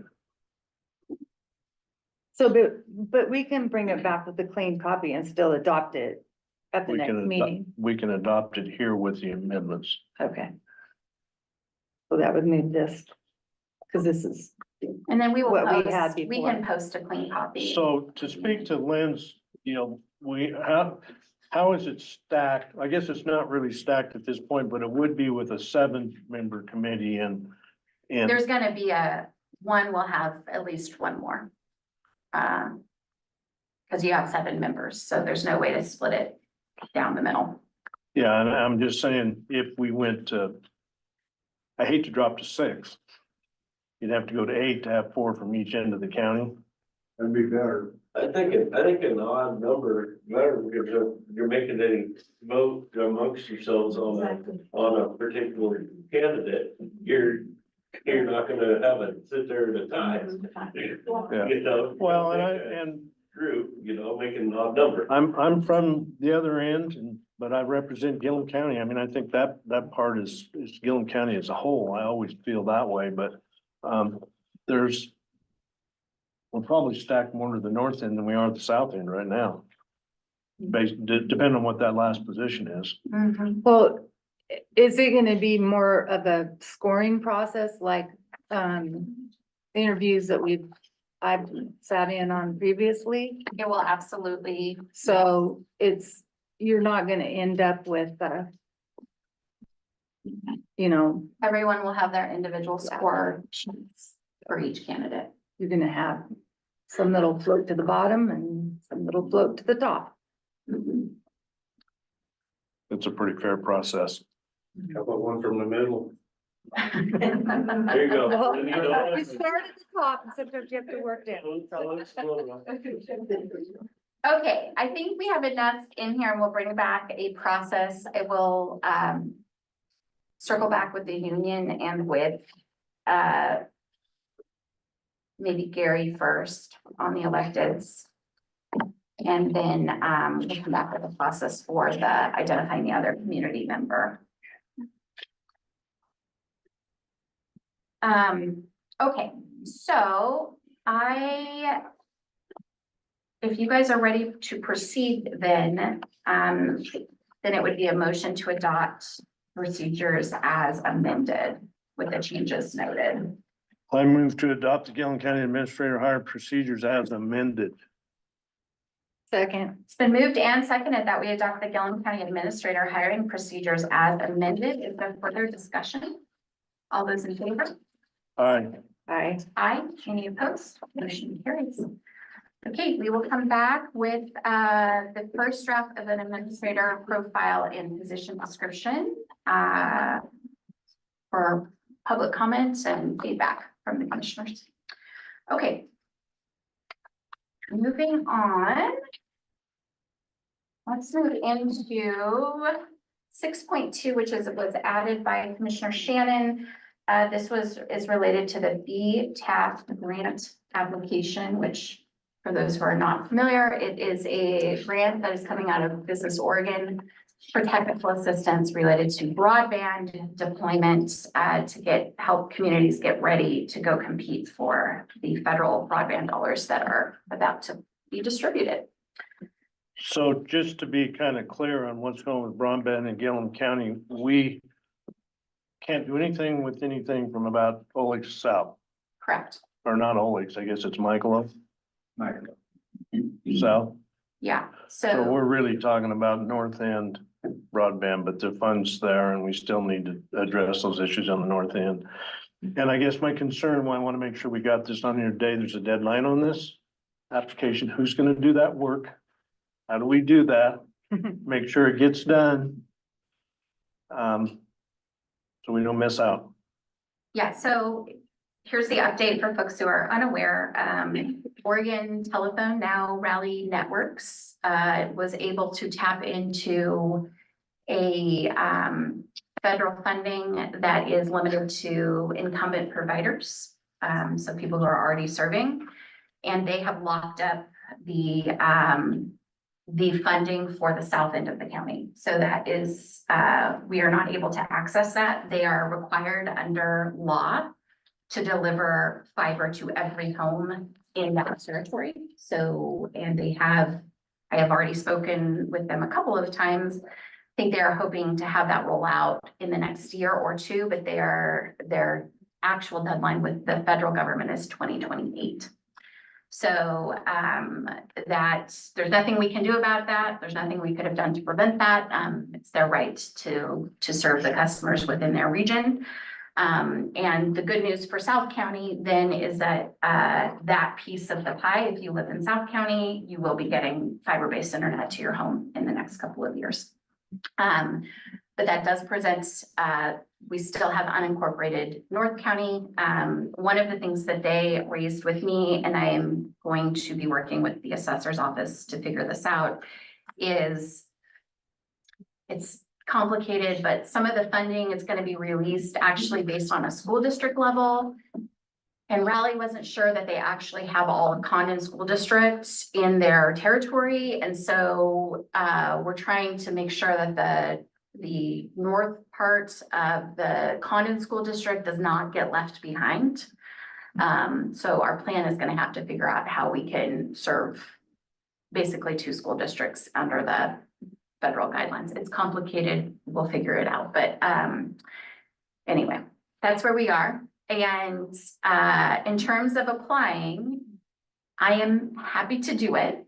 So, but we can bring it back with a clean copy and still adopt it at the We next can, meeting. we can adopt it here with the amendments. Okay. So that would move this. Cause this is, And then we will What we had post, we can post a clean copy. So to speak to Lynn's, how is it stacked? I guess it's not really stacked at this point, but it would be with a 7-member committee and. There's gonna be one will have at least one more. Cause you have 7 members, so there's no way to split it down the middle. Yeah, and I'm just saying, if we went to, I hate to drop to 6. You'd have to go to 8 to have 4 from each end of the county. That'd be better. I think an odd number, better, because you're making any vote amongst yourselves on a particular candidate, you're not gonna have it sit there at a time. Yeah. You know? Well, and Group, making an odd number. I'm from the other end, but I represent Gillum County. I mean, I think that part is Gillum County as a whole. I always feel that way, but we're probably stacked more to the north end than we are at the south end right now. Depending on what that last position is. well, is it gonna be more of a scoring process like, interviews that I've sat in on previously? It will absolutely. So you're not gonna end up with, Everyone will have their individual score sheets for each candidate. you're gonna have some that'll float to the bottom and some that'll float to the top. It's a pretty fair process. How about one from the middle? There you Well, go. you start at the top and sometimes you have to work down. Okay, I think we have enough in here and we'll bring back a process. I will circle back with the union and with maybe Gary first on the electeds. And then we'll come back with a process for the identifying the other community member. Okay, so if you guys are ready to proceed, then it would be a motion to adopt procedures as amended with the changes noted. I move to adopt the Gillum County Administrator hire procedures as amended. Second. It's been moved and seconded that we adopt the Gillum County Administrator hiring procedures as amended. Is there further discussion? All those in favor? Aye. Aye. Aye. Any opposed? Motion carries. Okay, we will come back with the first draft of an administrator profile and position description for public comments and feedback from the commissioners. Okay. Moving on. Let's move into 6.2, which was added by Commissioner Shannon. This is related to the BTAP grant application, which for those who are not familiar, it is a grant that is coming out of Business Oregon for technical assistance related to broadband deployment to help communities get ready to go compete for the federal broadband dollars that are about to be distributed. So just to be kind of clear on what's going with broadband in Gillum County, we can't do anything with anything from about Old Lakes south, Correct. or not Old Lakes, I guess it's Michael Michael. south. Yeah, So so we're really talking about north end broadband, but the funds there and we still need to address those issues on the north end. And I guess my concern, why I want to make sure we got this on here today, there's a deadline on this application. Who's going to do that work? How do we do that? Make sure it gets done. So we don't miss out. yeah, so here's the update for folks who are unaware. Oregon Telephone, now Rally Networks, was able to tap into a federal funding that is limited to incumbent providers. So people who are already serving, and they have locked up the funding for the south end of the county. So that is, we are not able to access that. They are required under law to deliver fiber to every home in that territory. So, and I have already spoken with them a couple of times. think they are hoping to have that roll out in the next year or two, but their actual deadline with the federal government is 2028. So that there's nothing we can do about that. There's nothing we could have done to prevent that. It's their right to serve the customers within their region. And the good news for South County then is that that piece of the pie, if you live in South County, you will be getting fiber-based internet to your home in the next couple of years. But that does present, we still have unincorporated North County. One of the things that they raised with me, and I am going to be working with the assessor's office to figure this out, is it's complicated, but some of the funding is going to be released actually based on a school district level. And Raleigh wasn't sure that they actually have all of Condon school districts in their territory. And so we're trying to make sure that the north part of the Condon school district does not get left behind. So our plan is going to have to figure out how we can serve basically 2 school districts under the federal guidelines. It's complicated. We'll figure it out. But anyway, that's where we are. And in terms of applying, I am happy to do it.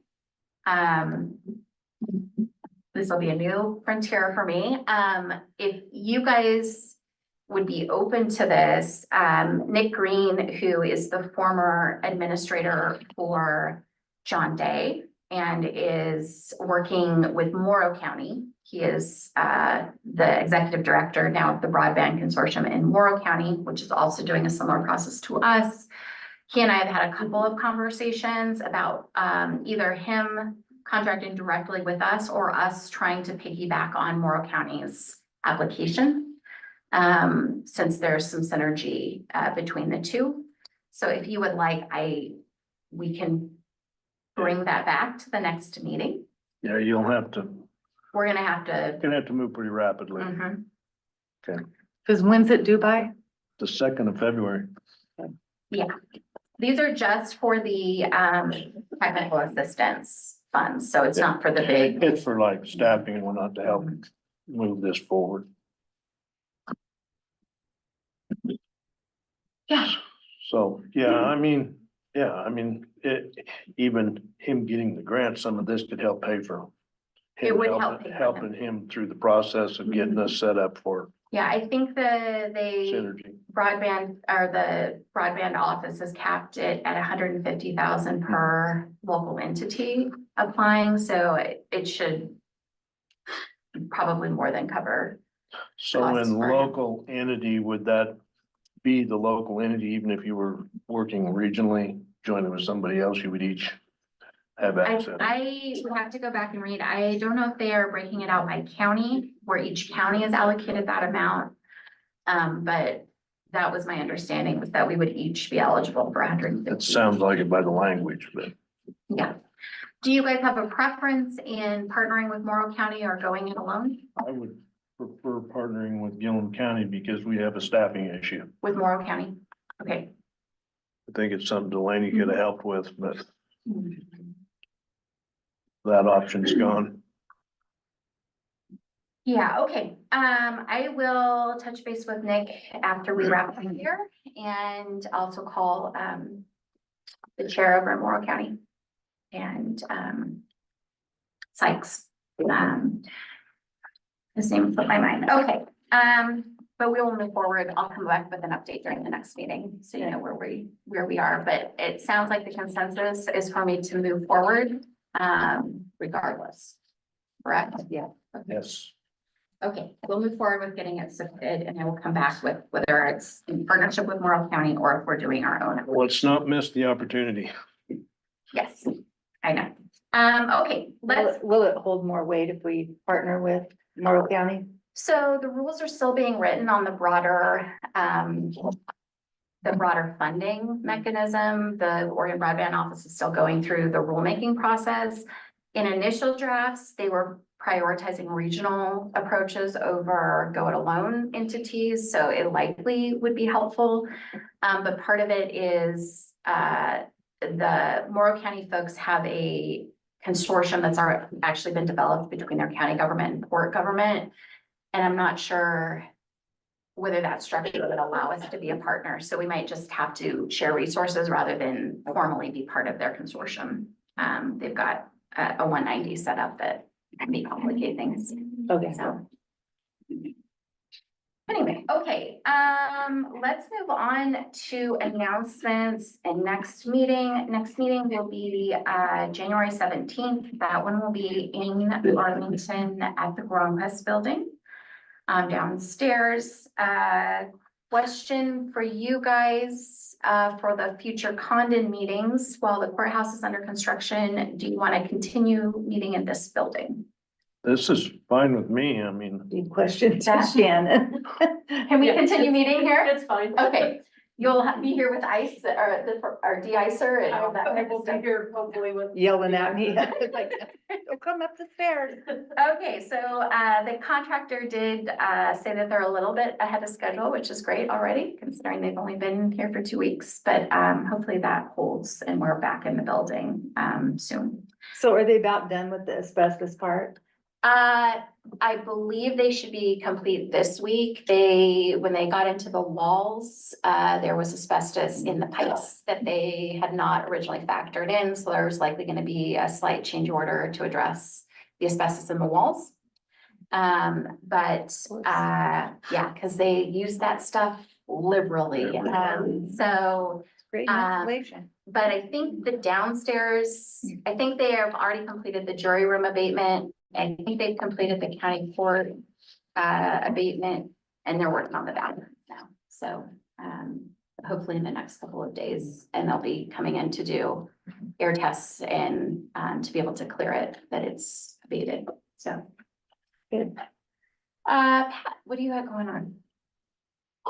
This will be a new frontier for me. If you guys would be open to this, Nick Green, who is the former administrator for John Day and is working with Morrow County. He is the executive director now of the Broadband Consortium in Morrow County, which is also doing a similar process to us. He and I have had a couple of conversations about either him contracting directly with us or us trying to piggyback on Morrow County's application, since there's some synergy between the two. So if you would like, we can bring that back to the next meeting. Yeah, you'll have to, We're gonna have to. move pretty rapidly. Mhm. Okay, Because when's it due by? the 2nd of February. Yeah, these are just for the technical assistance funds, so it's not for the big. It's for like staffing and whatnot to help move this forward. Yeah. So, yeah, even him getting the grant, some of this could help pay for. It him would help helping- pay for Helping him through the process of getting us set up for Yeah, I think the synergy. the broadband office is capped it at 150,000 per local entity applying, so it should probably more than cover. So costs in for him. local entity, would that be the local entity, even if you were working regionally, joining with somebody else, you would each have access? I would have to go back and read. I don't know if they are breaking it out by county, where each county is allocated that amount. But that was my understanding, was that we would each be eligible for 150. It sounds like it by the language, but Yeah. Do you guys have a preference in partnering with Morrow County or going it alone I would prefer partnering with Gillum County because we have a staffing issue. with Morrow County? Okay. I think it's something Delaney could have helped with, but that option's gone. Yeah, okay. I will touch base with Nick after we wrap up here and also call the chair over in Morrow County and Sykes. His name slipped my mind. Okay. But we will move forward. I'll come back with an update during the next meeting, so you know where we are. But it sounds like the consensus is for me to move forward, regardless. Correct? Yeah. Yes. Okay, we'll move forward with getting it submitted, and I will come back with whether it's in partnership with Morrow County or if we're doing our own. Let's not miss the opportunity. Yes, I know. Okay, Will it hold more weight if we partner with Morrow County? So the rules are still being written on the broader funding mechanism. The Oregon Broadband Office is still going through the rulemaking process. In initial drafts, they were prioritizing regional approaches over go-it-alone entities, so it likely would be helpful. But part of it is the Morrow County folks have a consortium that's actually been developed between their county government and port government. And I'm not sure whether that structure would allow us to be a partner. So we might just have to share resources rather than formally be part of their consortium. They've got a 190 set up that may complicate things. Okay. So. Anyway, okay, let's move on to announcements and next meeting. Next meeting will be January 17th. That one will be in Arlington at the Gromquist Building downstairs. Question for you guys for the future Condon meetings. While the courthouse is under construction, do you want to continue meeting in this building? This is fine with me. I mean, Good question to Shannon. Can we Yeah, continue meeting here? It's fine. Okay, you'll be here with ice or de-icer and all that I type of will be stuff. here hopefully with. Yelling at me. Like, don't come up the stairs. Okay, so the contractor did say that they're a little bit ahead of schedule, which is great already, considering they've only been here for 2 weeks. But hopefully that holds and we're back in the building soon. So are they about done with the asbestos part? I believe they should be complete this week. When they got into the walls, there was asbestos in the pipes that they had not originally factored in. So there's likely going to be a slight change order to address the asbestos in the walls. Yeah, because they use that stuff liberally. So Great installation. but I think the downstairs, I think they have already completed the jury room abatement. I think they've completed the county court abatement, and they're working on the bathroom now. So hopefully in the next couple of days, and they'll be coming in to do air tests and to be able to clear it, that it's abated. So Good. Pat, what do you have going on?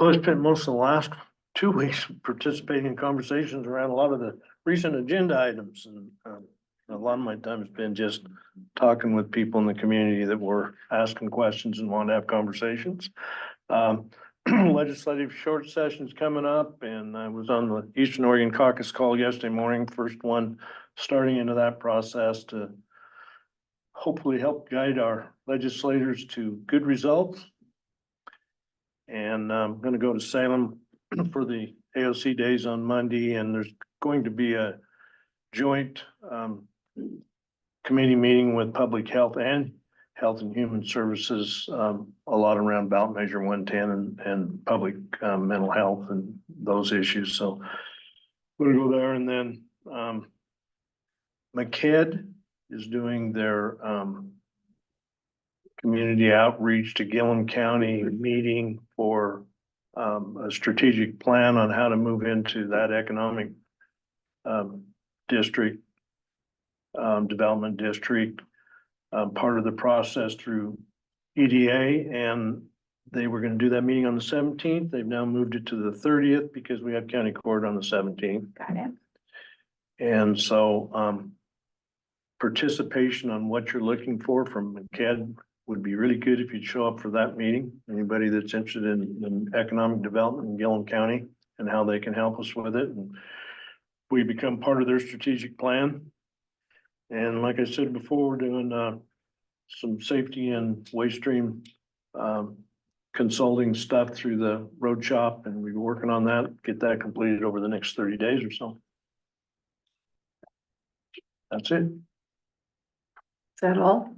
well, I spent most of the last 2 weeks participating in conversations around a lot of the recent agenda items, and a lot of my time has been just talking with people in the community that were asking questions and wanted to have conversations. Legislative short sessions coming up, and I was on the Eastern Oregon Caucus call yesterday morning, first one starting into that process to hopefully help guide our legislators to good results. And I'm going to go to Salem for the AOC days on Monday, and there's going to be a joint committee meeting with Public Health and Health and Human Services, a lot around ballot measure 110 and public mental health and those issues. So we'll go there, and then McKed is doing their community outreach to Gillum County meeting for a strategic plan on how to move into that economic district, development district, part of the process through EDA, and they were going to do that meeting on the 17th. They've now moved it to the 30th because we have county court on the 17th. Got it. And so participation on what you're looking for from McKed would be really good if you'd show up for that meeting. Anybody that's interested in economic development in Gillum County and how they can help us with it. And we become part of their strategic plan. And like I said before, we're doing some safety and waste stream consulting stuff through the road shop, and we're working on that, get that completed over the next 30 days or so. That's it. Is that all?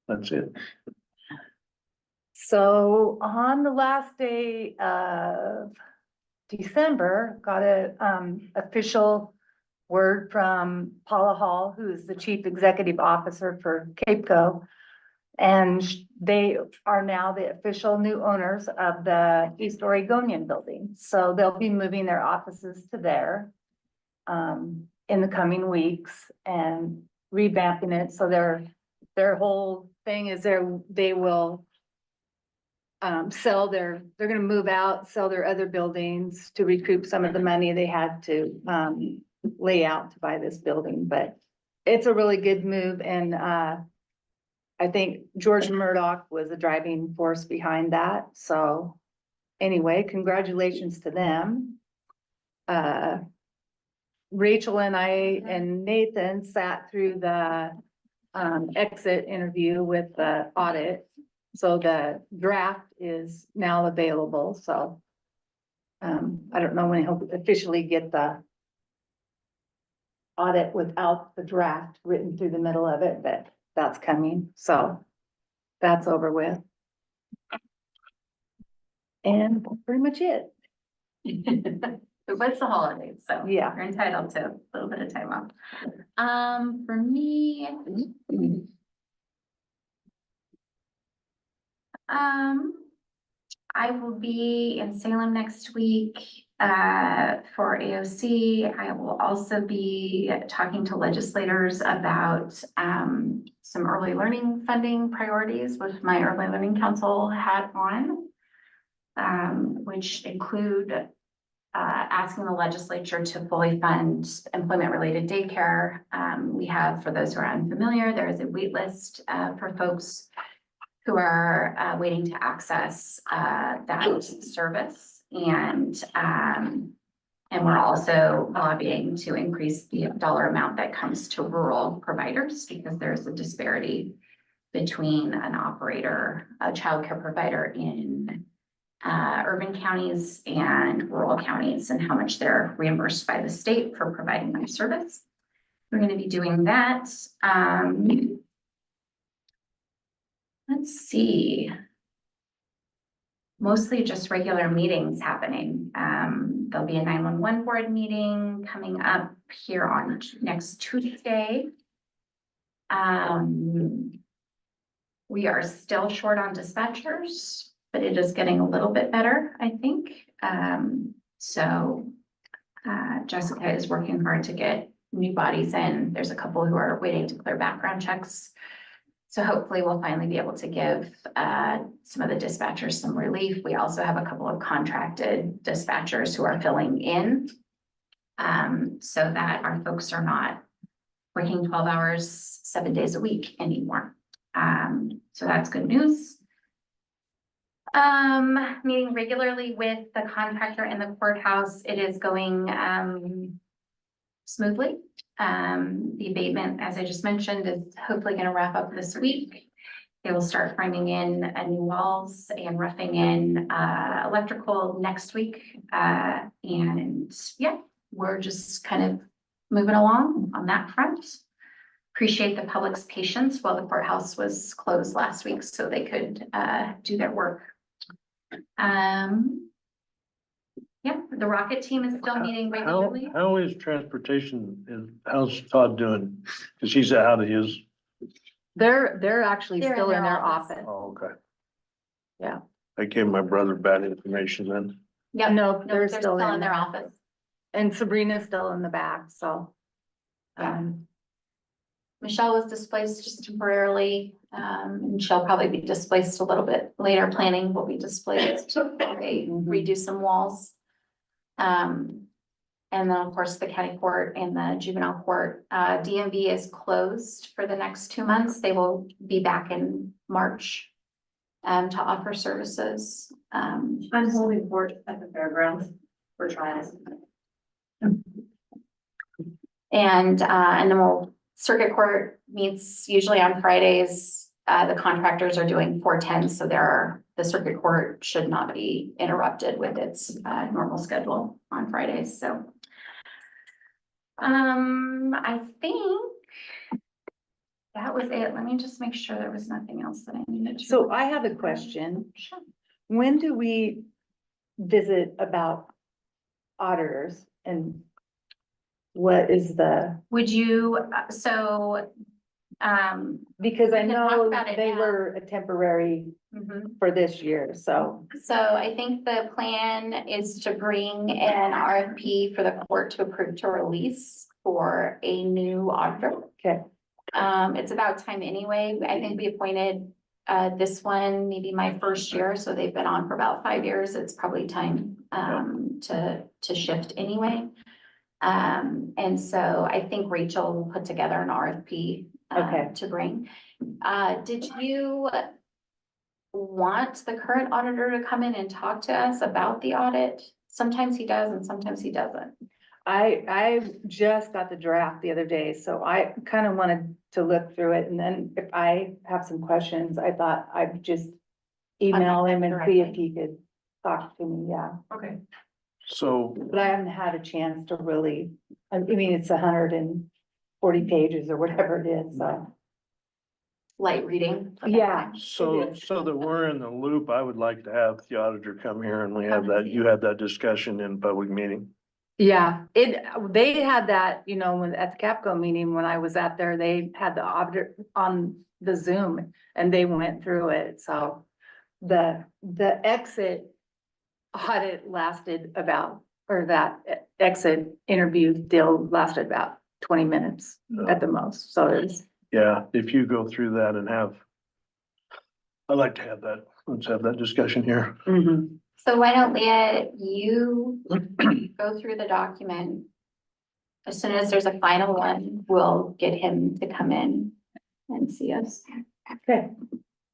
That's it. So on the last day of December, got a official word from Paula Hall, who is the Chief Executive Officer for CAPECO. And they are now the official new owners of the East Oregonian building. So they'll be moving their offices to there in the coming weeks and revamping it. So their whole thing is they will they're gonna move out, sell their other buildings to recoup some of the money they had to lay out to buy this building. But it's a really good move, and I think George Murdoch was a driving force behind that. So anyway, congratulations to them. Rachel and I and Nathan sat through the exit interview with the audit. So the draft is now available, so I don't know when he'll officially get the audit without the draft written through the middle of it, but that's coming, so that's over with. And pretty much it. It was the holidays, so. Yeah. You're entitled to a little bit of time off. For me. I will be in Salem next week, for AOC. I will also be talking to legislators about, some early learning funding priorities with my early learning council hat on. Which include asking the legislature to fully fund employment-related daycare. We have, for those who are unfamiliar, there is a wait list for folks who are waiting to access that service. And we're also lobbying to increase the dollar amount that comes to rural providers, because there's a disparity between an operator, a childcare provider in urban counties and rural counties, and how much they're reimbursed by the state for providing their service. We're going to be doing that. Let's see. Mostly just regular meetings happening. There'll be a 911 board meeting coming up here on next Tuesday. We are still short on dispatchers, but it is getting a little bit better, I think. Jessica is working hard to get new bodies in. There's a couple who are waiting to clear background checks. So hopefully we'll finally be able to give some of the dispatchers some relief. We also have a couple of contracted dispatchers who are filling in, so that our folks are not working 12 hours, 7 days a week anymore. So that's good news. Meeting regularly with the contractor in the courthouse. It is going smoothly. The abatement, as I just mentioned, is hopefully going to wrap up this week. They will start framing in new walls and roughing in electrical next week. And yeah, we're just kind of moving along on that front. Appreciate the public's patience while the courthouse was closed last week so they could do their work. Yeah, the rocket team is still meeting regularly. How is transportation, how's Todd doing? Cause he's out of his. They're actually They're in still in their their office. office. Oh, okay. Yeah. I gave my brother bad information then. Yep, No, they're still in their office. And Sabrina's still in the back, so. Michelle was displaced just temporarily, and she'll probably be displaced a little bit later. Planning will be displaced. They redo some walls. And then of course the county court and the juvenile court, DMV is closed for the next 2 months. They will be back in March to offer services. I'm holding court at the fairgrounds for trials. And then circuit court meets usually on Fridays. The contractors are doing 410s, so the circuit court should not be interrupted with its normal schedule on Fridays. So I think that was it. Let me just make sure there was nothing else that I needed to. So I have a question. Sure. When do we visit about auditors and what is Would you, because I we can talk know about it they now. were a temporary mhm. for this year, so. So I think the plan is to bring an RFP for the court to approve to release for a new auditor. Okay. It's about time anyway. I think we appointed this one, maybe my first year, so they've been on for about 5 years. It's probably time to shift anyway. And so I think Rachel will put together an RFP to bring. Did you want the current auditor to come in and talk to us about the audit? Sometimes he does and sometimes he doesn't. I just got the draft the other day, so I kind of wanted to look through it, and then if I have some questions, I thought I'd just email him and see if he could talk to me, yeah. Okay. So, But I haven't had a chance to really, I mean, it's 140 pages or whatever it is, so. Light reading. Yeah. so that we're in the loop, I would like to have the auditor come here and we have that, you have that discussion in public meeting. Yeah, they had that, you know, when at the Capco meeting, when I was out there, they had the auditor on the Zoom and they went through it, so. The exit audit lasted about, or that exit interview deal lasted about 20 minutes at the most, so it's. Yeah, if you go through that and I'd like to have that, let's have that discussion here. Mhm. So why don't Leah, you go through the document. As soon as there's a final one, we'll get him to come in and see us. Okay.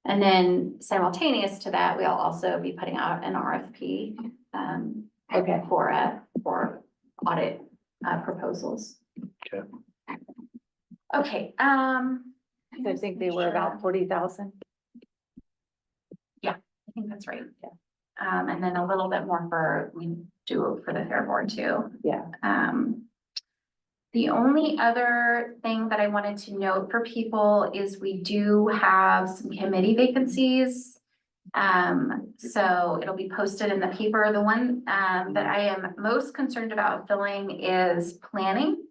And then simultaneous to that, we'll also be putting out an RFP Okay. for audit proposals. Okay. Okay, I think they were about 40,000. I think that's right. Yeah. And then a little bit more we do for the fair board too. Yeah. The only other thing that I wanted to note for people is we do have some committee vacancies. So it'll be posted in the paper. The one that I am most concerned about filling is planning.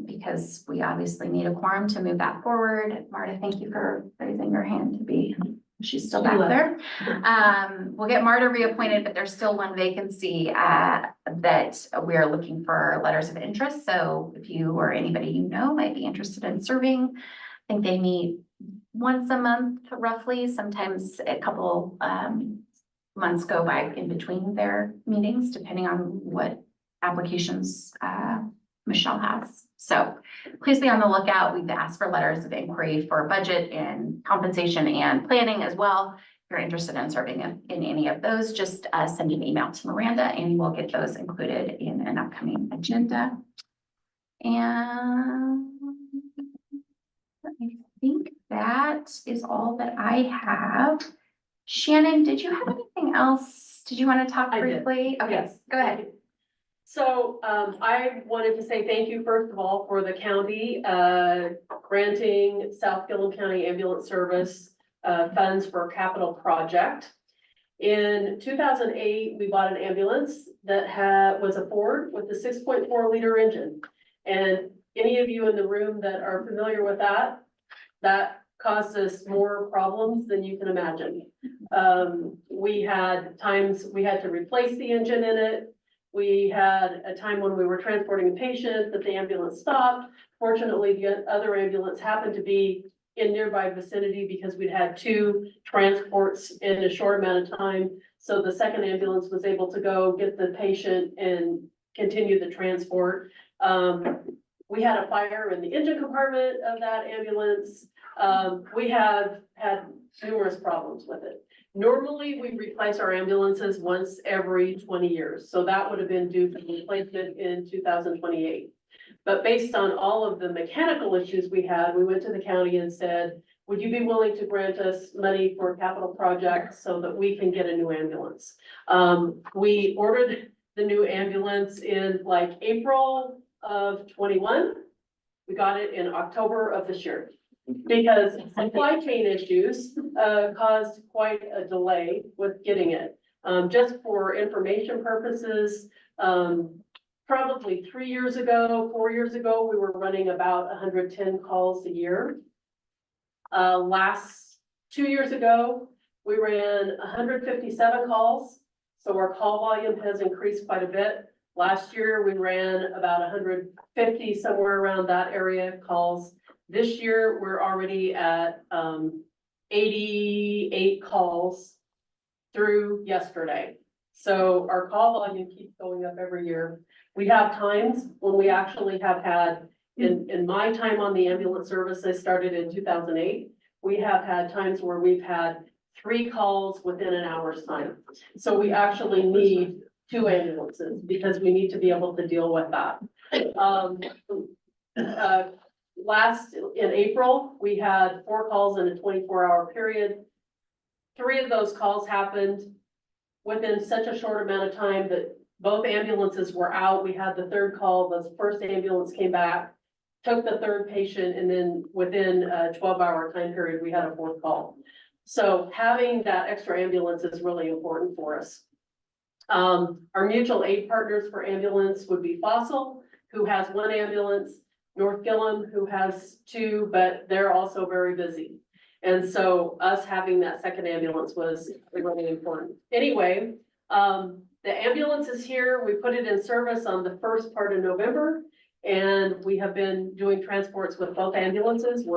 Because we obviously need a quorum to move that forward. Marta, thank you for raising your hand to be, she's still back there. We'll get Marta reappointed, but there's still one vacancy that we are looking for letters of interest. So if you or anybody you know might be interested in serving, I think they meet once a month roughly, sometimes a couple months go by in between their meetings, depending on what applications Michelle has. So please be on the lookout. We've asked for letters of inquiry for budget and compensation and planning as well. If you're interested in serving in any of those, just send an email to Miranda and we'll get those included in an upcoming agenda. And I think that is all that I have. Shannon, did you have anything else? Did you want to talk I did. briefly? Okay, Yes. go ahead. So I wanted to say thank you, first of all, for the county granting South Gillum County Ambulance Service funds for a capital project. In 2008, we bought an ambulance that was a Ford with a 6.4 liter engine. And any of you in the room that are familiar with that caused us more problems than you can imagine. We had times we had to replace the engine in it. We had a time when we were transporting a patient that the ambulance stopped. Fortunately, the other ambulance happened to be in nearby vicinity because we'd had 2 transports in a short amount of time. So the second ambulance was able to go get the patient and continue the transport. We had a fire in the engine compartment of that ambulance. We have had numerous problems with it. Normally, we replace our ambulances once every 20 years. So that would have been due for replacement in 2028. But based on all of the mechanical issues we had, we went to the county and said, would you be willing to grant us money for capital projects so that we can get a new ambulance? We ordered the new ambulance in like April of 21. We got it in October of this year. Because supply chain issues caused quite a delay with getting it. Just for information purposes, probably 3 years ago, 4 years ago, we were running about 110 calls a year. Last 2 years ago, we ran 157 calls. So our call volume has increased quite a bit. Last year, we ran about 150, somewhere around that area calls. This year, we're already at 88 calls through yesterday. So our call volume keeps going up every year. We have times when we actually have had, in my time on the ambulance service, I started in 2008. We have had times where we've had 3 calls within an hour's time. So we actually need two ambulances because we need to be able to deal with that. Last, in April, we had 4 calls in a 24-hour period. 3 of those calls happened within such a short amount of time that both ambulances were out. We had the 3rd call, the first ambulance came back, took the 3rd patient, and then within a 12-hour time period, we had a 4th call. So having that extra ambulance is really important for us. Our mutual aid partners for ambulance would be Fossil, who has 1 ambulance, North Gillum, who has 2, but they're also very busy. And so us having that 2nd ambulance was really important. Anyway, the ambulance is here. We put it in service on the first part of November, and we have been doing transports with both ambulances.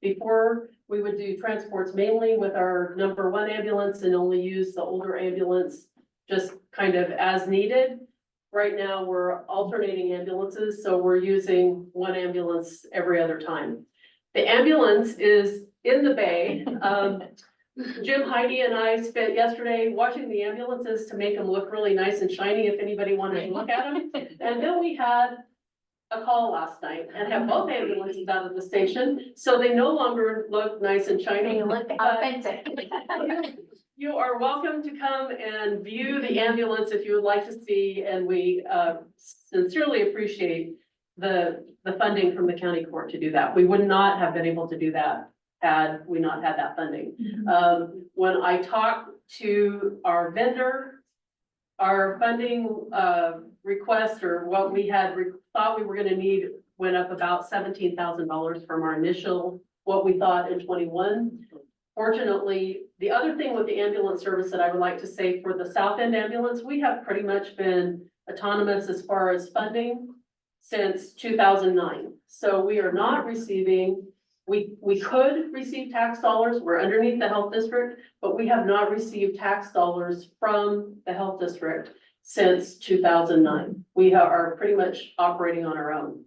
Before we would do transports mainly with our number 1 ambulance and only use the older ambulance just kind of as needed. Right now, we're alternating ambulances, so we're using 1 ambulance every other time. The ambulance is in the bay. Jim, Heidi, and I spent yesterday watching the ambulances to make them look really nice and shiny if anybody wanted to look at them. And then we had a call last night and have both ambulances out of the station, so they no longer look nice and shiny. They look authentic. You are welcome to come and view the ambulance if you would like to see, and we sincerely appreciate the funding from the county court to do that. We would not have been able to do that had we not had that funding. When I talked to our vendor, our funding request, or what we had thought we were gonna need, went up about $17,000 from our initial, what we thought in 21. Fortunately, the other thing with the ambulance service that I would like to say for the South End ambulance, we have pretty much been autonomous as far as funding since 2009. So we are not receiving, we could receive tax dollars. We're underneath the health district, but we have not received tax dollars from the health district since 2009. We are pretty much operating on our own.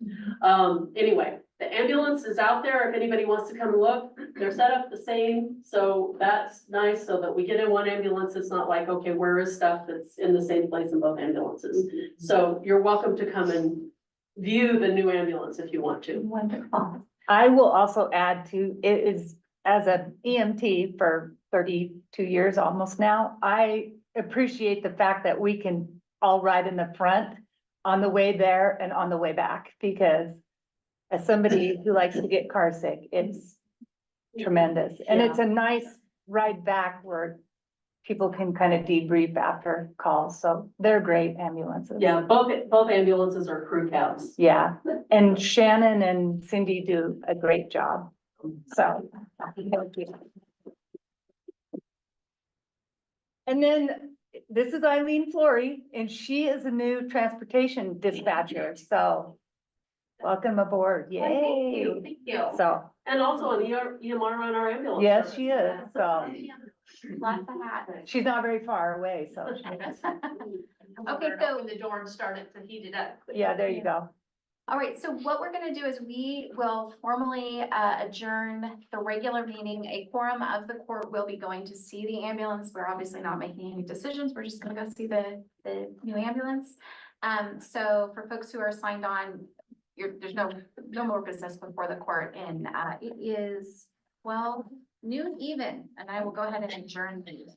Anyway, the ambulance is out there. If anybody wants to come and look, they're set up the same. So that's nice, so that we get in 1 ambulance. It's not like, okay, where is stuff that's in the same place in both ambulances? So you're welcome to come and view the new ambulance if you want to. Wonderful. I will also add to, it is, as an EMT for 32 years almost now, I appreciate the fact that we can all ride in the front on the way there and on the way back, because as somebody who likes to get car sick, it's tremendous. And it's a nice ride back where people can kind of debrief after calls. So they're great ambulances. Yeah, both ambulances are crew cabs. Yeah, and Shannon and Cindy do a great job. So. Thank you. And then this is Eileen Flory, and she is a new transportation dispatcher. So welcome aboard. Yay. Thank you. So, And also an EMR on our ambulance. yes, service. she is. So Lots of hats. she's not very far away. So, Okay, so When the dorm started to heat it up. yeah, there you go. all right, so what we're gonna do is we will formally adjourn the regular meeting. A quorum of the court will be going to see the ambulance. We're obviously not making any decisions. We're just gonna go see the new ambulance. So for folks who are signed on, there's no more business before the court, and it is 12 noon even, and I will go ahead and adjourn the